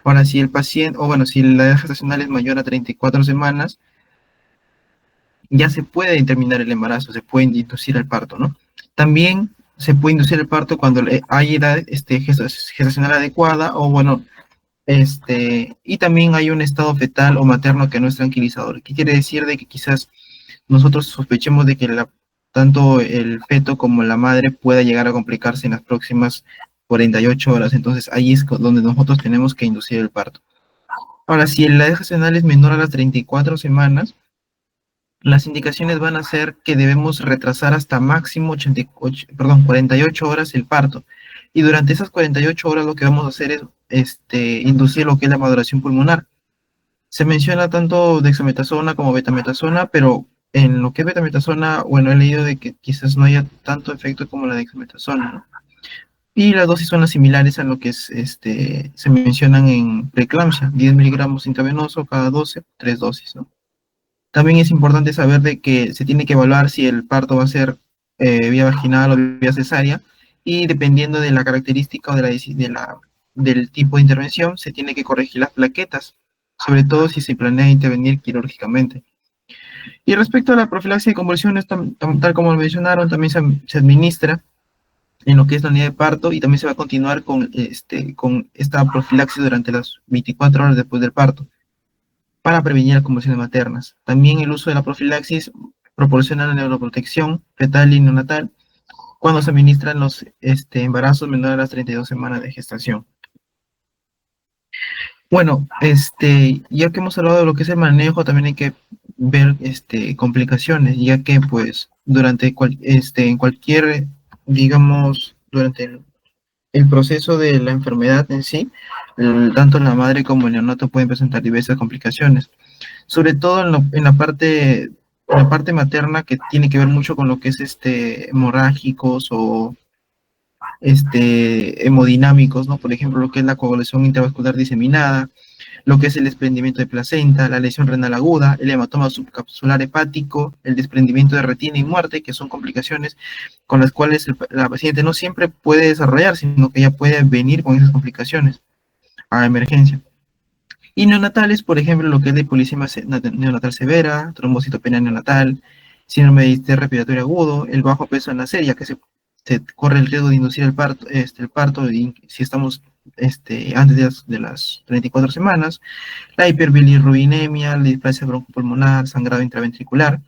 Ahora, si el paciente, o bueno, si la edad gestacional es mayor a 34 semanas, ya se puede terminar el embarazo, se puede inducir el parto, ¿no? También se puede inducir el parto cuando hay edad gestacional adecuada o bueno, y también hay un estado fetal o materno que no es tranquilizador. ¿Qué quiere decir? De que quizás nosotros sospechemos de que tanto el feto como la madre pueda llegar a complicarse en las próximas 48 horas, entonces ahí es donde nosotros tenemos que inducir el parto. Ahora, si la edad gestacional es menor a las 34 semanas, las indicaciones van a ser que debemos retrasar hasta máximo 48 horas el parto. Y durante esas 48 horas lo que vamos a hacer es inducir lo que es la maduración pulmonar. Se menciona tanto dexametasona como betametasona, pero en lo que es betametasona, bueno, he leído de que quizás no haya tanto efecto como la dexametasona, ¿no? Y las dosis son las similares a lo que se mencionan en preeclampsia, 10 miligramos intravenoso cada 12, 3 dosis, ¿no? También es importante saber de que se tiene que evaluar si el parto va a ser vía vaginal o vía cesárea, y dependiendo de la característica o del tipo de intervención, se tiene que corregir las plaquetas, sobre todo si se planea intervenir quirúrgicamente. Y respecto a la profilaxis de convulsiones, tal como lo mencionaron, también se administra en lo que es la unidad de parto y también se va a continuar con esta profilaxis durante las 24 horas después del parto, para prevenir las convulsiones maternas. También el uso de la profilaxis proporciona la neuroprotección fetal y neonatal cuando se administran los embarazos menores a las 32 semanas de gestación. Bueno, ya que hemos hablado de lo que es el manejo, también hay que ver complicaciones, ya que pues durante en cualquier, digamos, durante el proceso de la enfermedad en sí, tanto la madre como el neonato pueden presentar diversas complicaciones, sobre todo en la parte materna, que tiene que ver mucho con lo que es hemorrágicos o hemodinámicos, ¿no? Por ejemplo, lo que es la coagulación intravascular diseminada, lo que es el desprendimiento de placenta, la lesión renal aguda, el hematoma subcapsular hepático, el desprendimiento de retina y muerte, que son complicaciones con las cuales la paciente no siempre puede desarrollar, sino que ya puede venir con esas complicaciones a emergencia. Y neonatales, por ejemplo, lo que es la hipolisemia neonatal severa, trombocitopenia neonatal, síndrome de distrés respiratorio agudo, el bajo peso en nacer, ya que se corre el riesgo de inducir el parto si estamos antes de las 34 semanas, la hiperbilirrubinemia, la displasia broncopulmonar, sangrado intraventricular,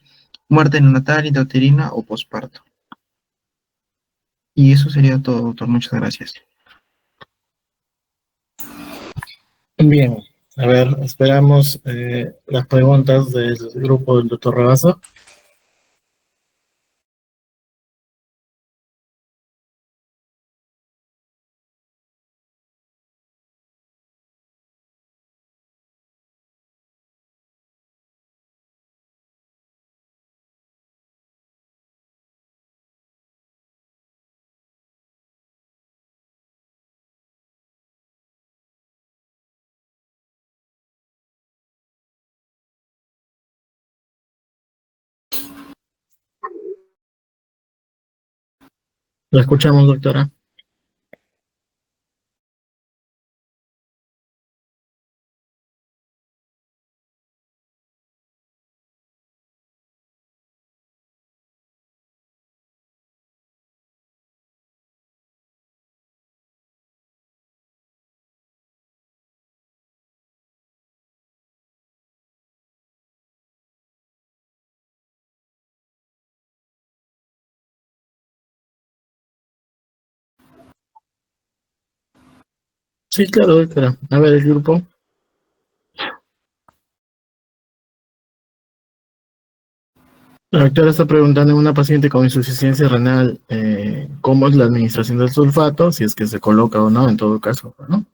muerte neonatal, intrauterina o posparto. Y eso sería todo, doctor. Muchas gracias. Bien, a ver, esperamos las preguntas del grupo del doctor Rabaza. La escuchamos, doctora. Sí, claro, doctora. A ver, el grupo. La doctora está preguntando a una paciente con insuficiencia renal cómo es la administración del sulfato, si es que se coloca o no, en todo caso, ¿no?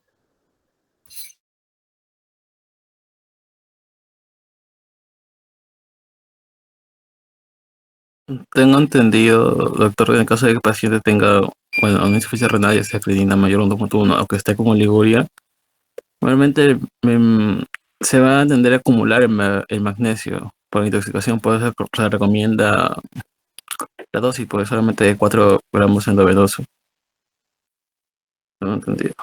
Tengo entendido, doctor, en el caso de que el paciente tenga, bueno, una insuficiencia renal, ya sea creatinina mayor a 1.1, aunque esté con oliguria, normalmente se va a tender a acumular el magnesio por intoxicación. Por eso se recomienda la dosis, pues solamente de 4 gramos endovenoso. No entendido.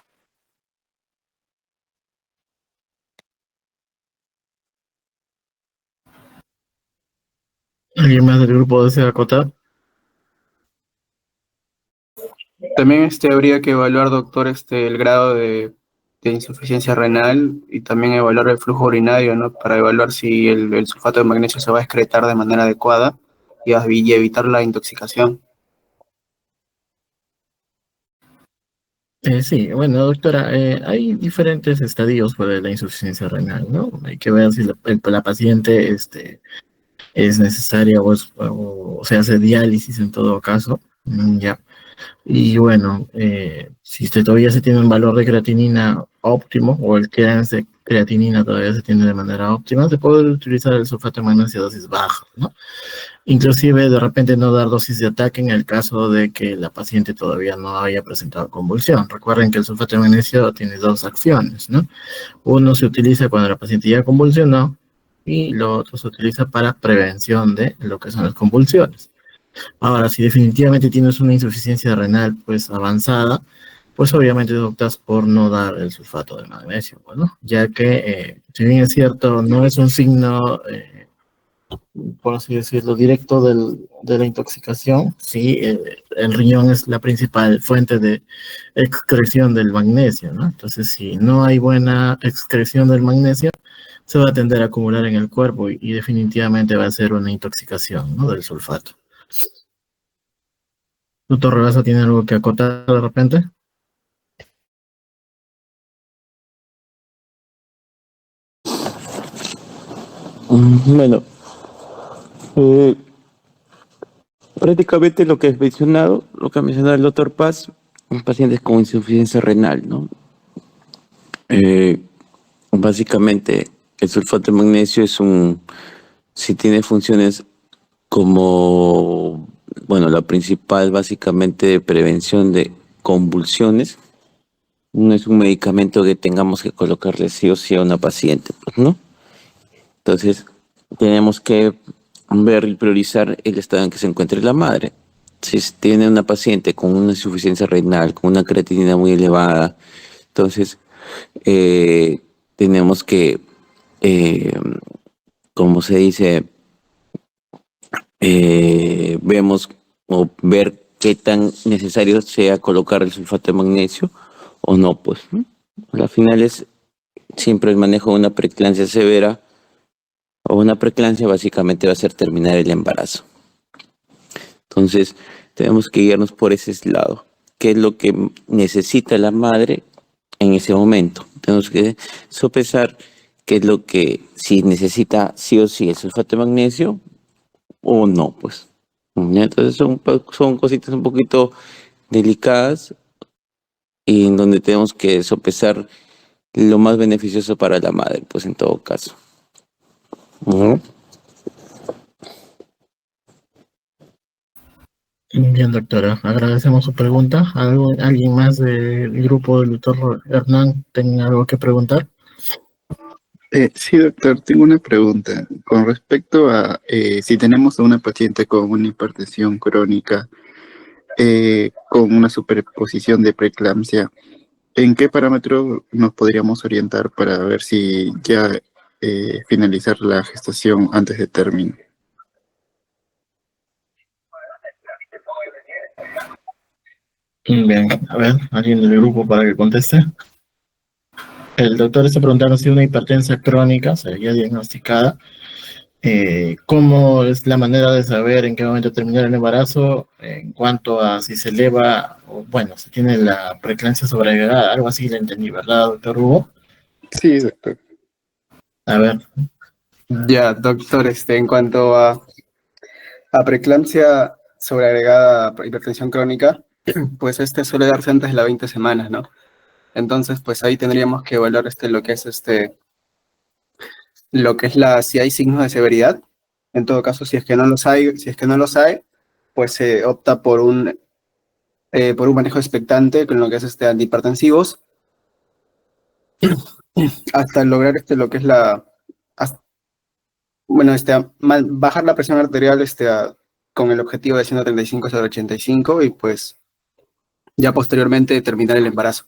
¿Alguien más del grupo desea acotar? También habría que evaluar, doctor, el grado de insuficiencia renal y también evaluar el flujo urinario, ¿no? Para evaluar si el sulfato de magnesio se va a excretar de manera adecuada y evitar la intoxicación. Sí, bueno, doctora, hay diferentes estadios para la insuficiencia renal, ¿no? Hay que ver si la paciente es necesaria o se hace diálisis en todo caso, ya. Y bueno, si todavía se tiene un valor de creatinina óptimo o el clearance de creatinina todavía se tiene de manera óptima, se puede utilizar el sulfato de magnesio a dosis bajas, ¿no? Inclusive de repente no dar dosis de ataque en el caso de que la paciente todavía no haya presentado convulsión. Recuerden que el sulfato de magnesio tiene dos acciones, ¿no? Uno se utiliza cuando la paciente ya convulsionó y lo otro se utiliza para prevención de lo que son las convulsiones. Ahora, si definitivamente tienes una insuficiencia renal pues avanzada, pues obviamente optas por no dar el sulfato de magnesio, ¿no? Ya que, si bien es cierto, no es un signo, por así decirlo, directo de la intoxicación, sí, el riñón es la principal fuente de excreción del magnesio, ¿no? Entonces, si no hay buena excreción del magnesio, se va a tender a acumular en el cuerpo y definitivamente va a ser una intoxicación, ¿no? Del sulfato. ¿Doctor Regazo tiene algo que acotar de repente? Bueno, Prácticamente lo que has mencionado, lo que ha mencionado el doctor Paz, pacientes con insuficiencia renal, ¿no? Eh, Básicamente, el sulfato de magnesio si tiene funciones como, bueno, la principal básicamente de prevención de convulsiones. No es un medicamento que tengamos que colocarle sí o sí a una paciente, pues, ¿no? Entonces, tenemos que ver y priorizar el estado en que se encuentre la madre. Si tiene una paciente con una insuficiencia renal, con una creatinina muy elevada, entonces tenemos que, eh, como se dice, vemos o ver qué tan necesario sea colocar el sulfato de magnesio o no, pues, ¿no? Al final es siempre el manejo de una preeclampsia severa o una preeclampsia básicamente va a ser terminar el embarazo. Entonces, tenemos que guiarnos por ese lado. ¿Qué es lo que necesita la madre en ese momento? Tenemos que sopesar qué es lo que, si necesita sí o sí el sulfato de magnesio o no, pues. Entonces, son cositas un poquito delicadas y en donde tenemos que sopesar lo más beneficioso para la madre, pues en todo caso. Ujú. Bien, doctora, agradecemos su pregunta. ¿Alguien más del grupo del doctor Hernán tenga algo que preguntar? Sí, doctor, tengo una pregunta con respecto a si tenemos a una paciente con una hipertensión crónica, con una superposición de preeclampsia, ¿en qué parámetro nos podríamos orientar para ver si ya finalizar la gestación antes de término? Bien, a ver, alguien del grupo para que conteste. El doctor está preguntando si una hipertensa crónica sería diagnosticada. ¿Cómo es la manera de saber en qué momento terminar el embarazo en cuanto a si se eleva, o bueno, si tiene la preeclampsia sobreagregada? Algo así le entendí, ¿verdad, doctor Hugo? Sí, doctor. A ver, Ya, doctor, en cuanto a preeclampsia sobreagregada a hipertensión crónica, pues suele darse antes de las 20 semanas, ¿no? Entonces, pues ahí tendríamos que evaluar lo que es si hay signos de severidad. En todo caso, si es que no los hay, pues se opta por un manejo expectante con lo que es antihipertensivos, hasta lograr lo que es bueno, bajar la presión arterial con el objetivo de 135 sobre 85 y pues ya posteriormente terminar el embarazo.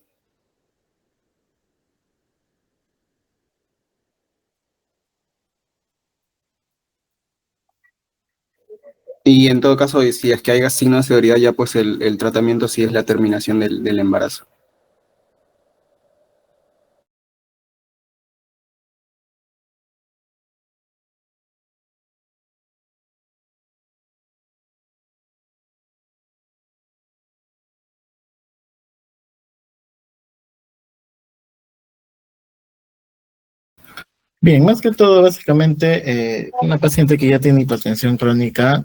Y en todo caso, si es que haya signos de severidad, ya pues el tratamiento sí es la terminación del embarazo. bien, más que todo, básicamente, una paciente que ya tiene hipertensión crónica,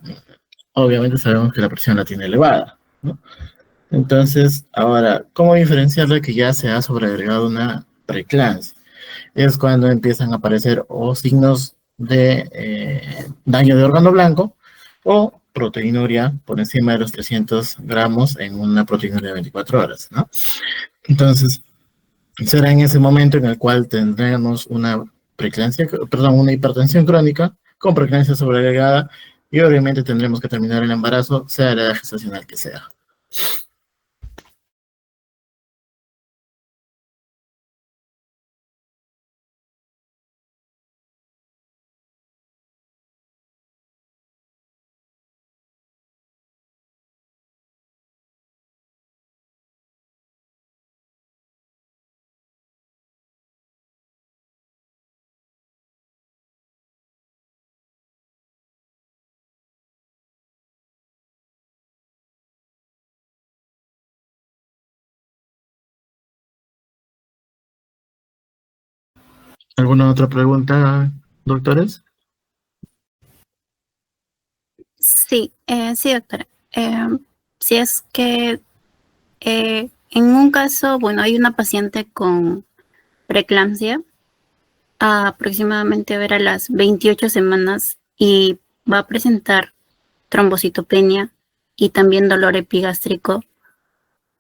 obviamente sabemos que la presión la tiene elevada, ¿no? Entonces, ahora, ¿cómo diferenciarle que ya se ha sobreagregado una preeclampsia? Es cuando empiezan a aparecer o signos de daño de órgano blanco o proteinuria por encima de los 300 gramos en una proteinuria de 24 horas, ¿no? Entonces, será en ese momento en el cual tendremos una preeclampsia, perdón, una hipertensión crónica con preeclampsia sobreagregada y obviamente tendremos que terminar el embarazo, sea la edad gestacional que sea. ¿Alguna otra pregunta, doctores? Sí, sí, doctora. Si es que en un caso, bueno, hay una paciente con preeclampsia, aproximadamente a ver a las 28 semanas y va a presentar trombocitopenia y también dolor epigástrico.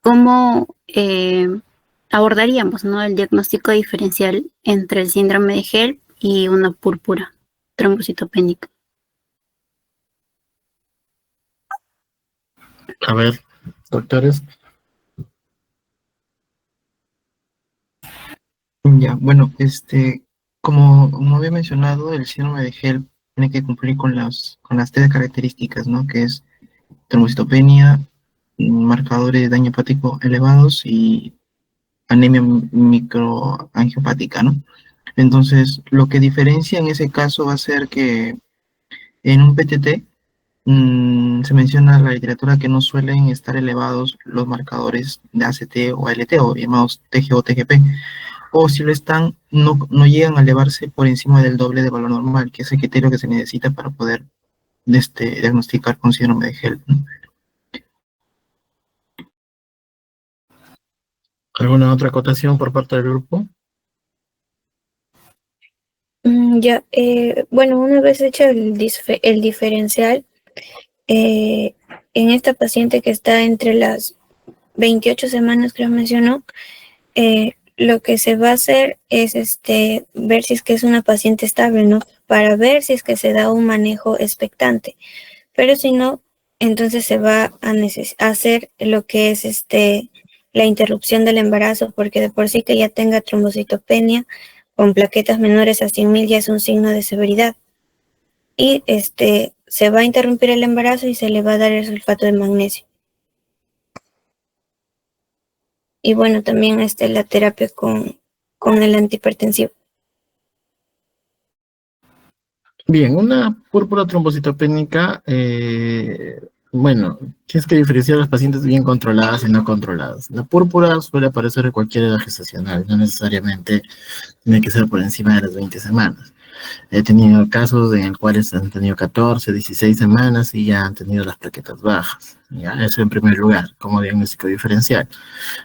¿Cómo abordaríamos, ¿no?, el diagnóstico diferencial entre el síndrome de HELP y una púrpura trombocitopénica? A ver, doctores. Ya, bueno, como había mencionado, el síndrome de HELP tiene que cumplir con las tres características, ¿no? Que es trombocitopenia, marcadores de daño hepático elevados y anemia microangiopática, ¿no? Entonces, lo que diferencia en ese caso va a ser que en un PTT se menciona en la literatura que no suelen estar elevados los marcadores de ACT o ALT, o llamados TG o TGP, o si lo están, no llegan a elevarse por encima del doble de valor normal, que es el criterio que se necesita para poder diagnosticar con síndrome de HELP, ¿no? ¿Alguna otra acotación por parte del grupo? Ya, bueno, una vez hecho el diferencial, en esta paciente que está entre las 28 semanas, creo mencionó, lo que se va a hacer es ver si es que es una paciente estable, ¿no? Para ver si es que se da un manejo expectante. Pero si no, entonces se va a hacer lo que es la interrupción del embarazo, porque de por sí que ya tenga trombocitopenia con plaquetas menores a 100.000 ya es un signo de severidad. Y se va a interrumpir el embarazo y se le va a dar el sulfato de magnesio. Y bueno, también la terapia con el antihipertensivo. Bien, una púrpura trombocitopénica, bueno, tienes que diferenciar a las pacientes bien controladas y no controladas. La púrpura suele aparecer en cualquier edad gestacional, no necesariamente tiene que ser por encima de las 20 semanas. He tenido casos en los cuales han tenido 14, 16 semanas y ya han tenido las plaquetas bajas. ¿Ya? Eso en primer lugar, como diagnóstico diferencial.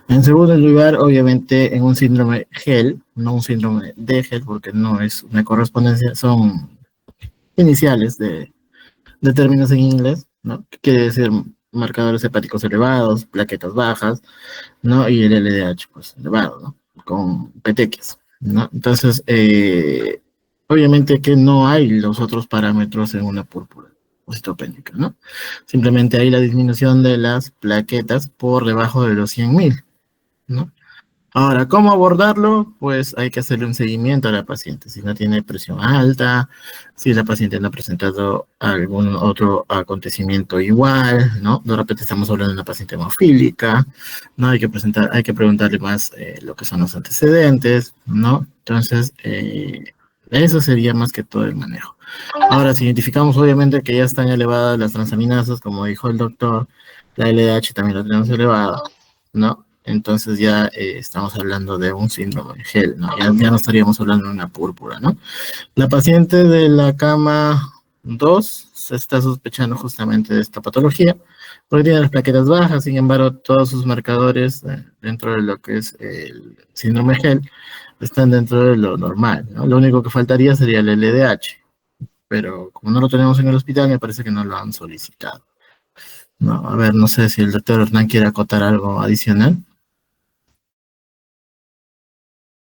En segundo lugar, obviamente, en un síndrome HELP, no un síndrome de HELP, porque no es una correspondencia, son iniciales de términos en inglés, ¿no? Que quiere decir marcadores hepáticos elevados, plaquetas bajas, ¿no? Y el LDH, pues, elevado, ¿no? Con petequias, ¿no? Entonces, obviamente que no hay los otros parámetros en una púrpura citopénica, ¿no? Simplemente hay la disminución de las plaquetas por debajo de los 100.000, ¿no? Ahora, ¿cómo abordarlo? Pues hay que hacerle un seguimiento a la paciente. Si no tiene presión alta, si la paciente no ha presentado algún otro acontecimiento igual, ¿no? De repente estamos hablando de una paciente hemofílica, ¿no? Hay que preguntarle más lo que son los antecedentes, ¿no? Entonces, eso sería más que todo el manejo. Ahora, si identificamos obviamente que ya están elevadas las transaminasas, como dijo el doctor, la LDH también la tenemos elevada, ¿no? Entonces ya estamos hablando de un síndrome de HELP, ¿no? Ya no estaríamos hablando de una púrpura, ¿no? La paciente de la cama 2 se está sospechando justamente de esta patología, porque tiene las plaquetas bajas, sin embargo, todos sus marcadores dentro de lo que es el síndrome de HELP están dentro de lo normal, ¿no? Lo único que faltaría sería el LDH, pero como no lo tenemos en el hospital, me parece que no lo han solicitado. No, a ver, no sé si el doctor Hernán quiere acotar algo adicional.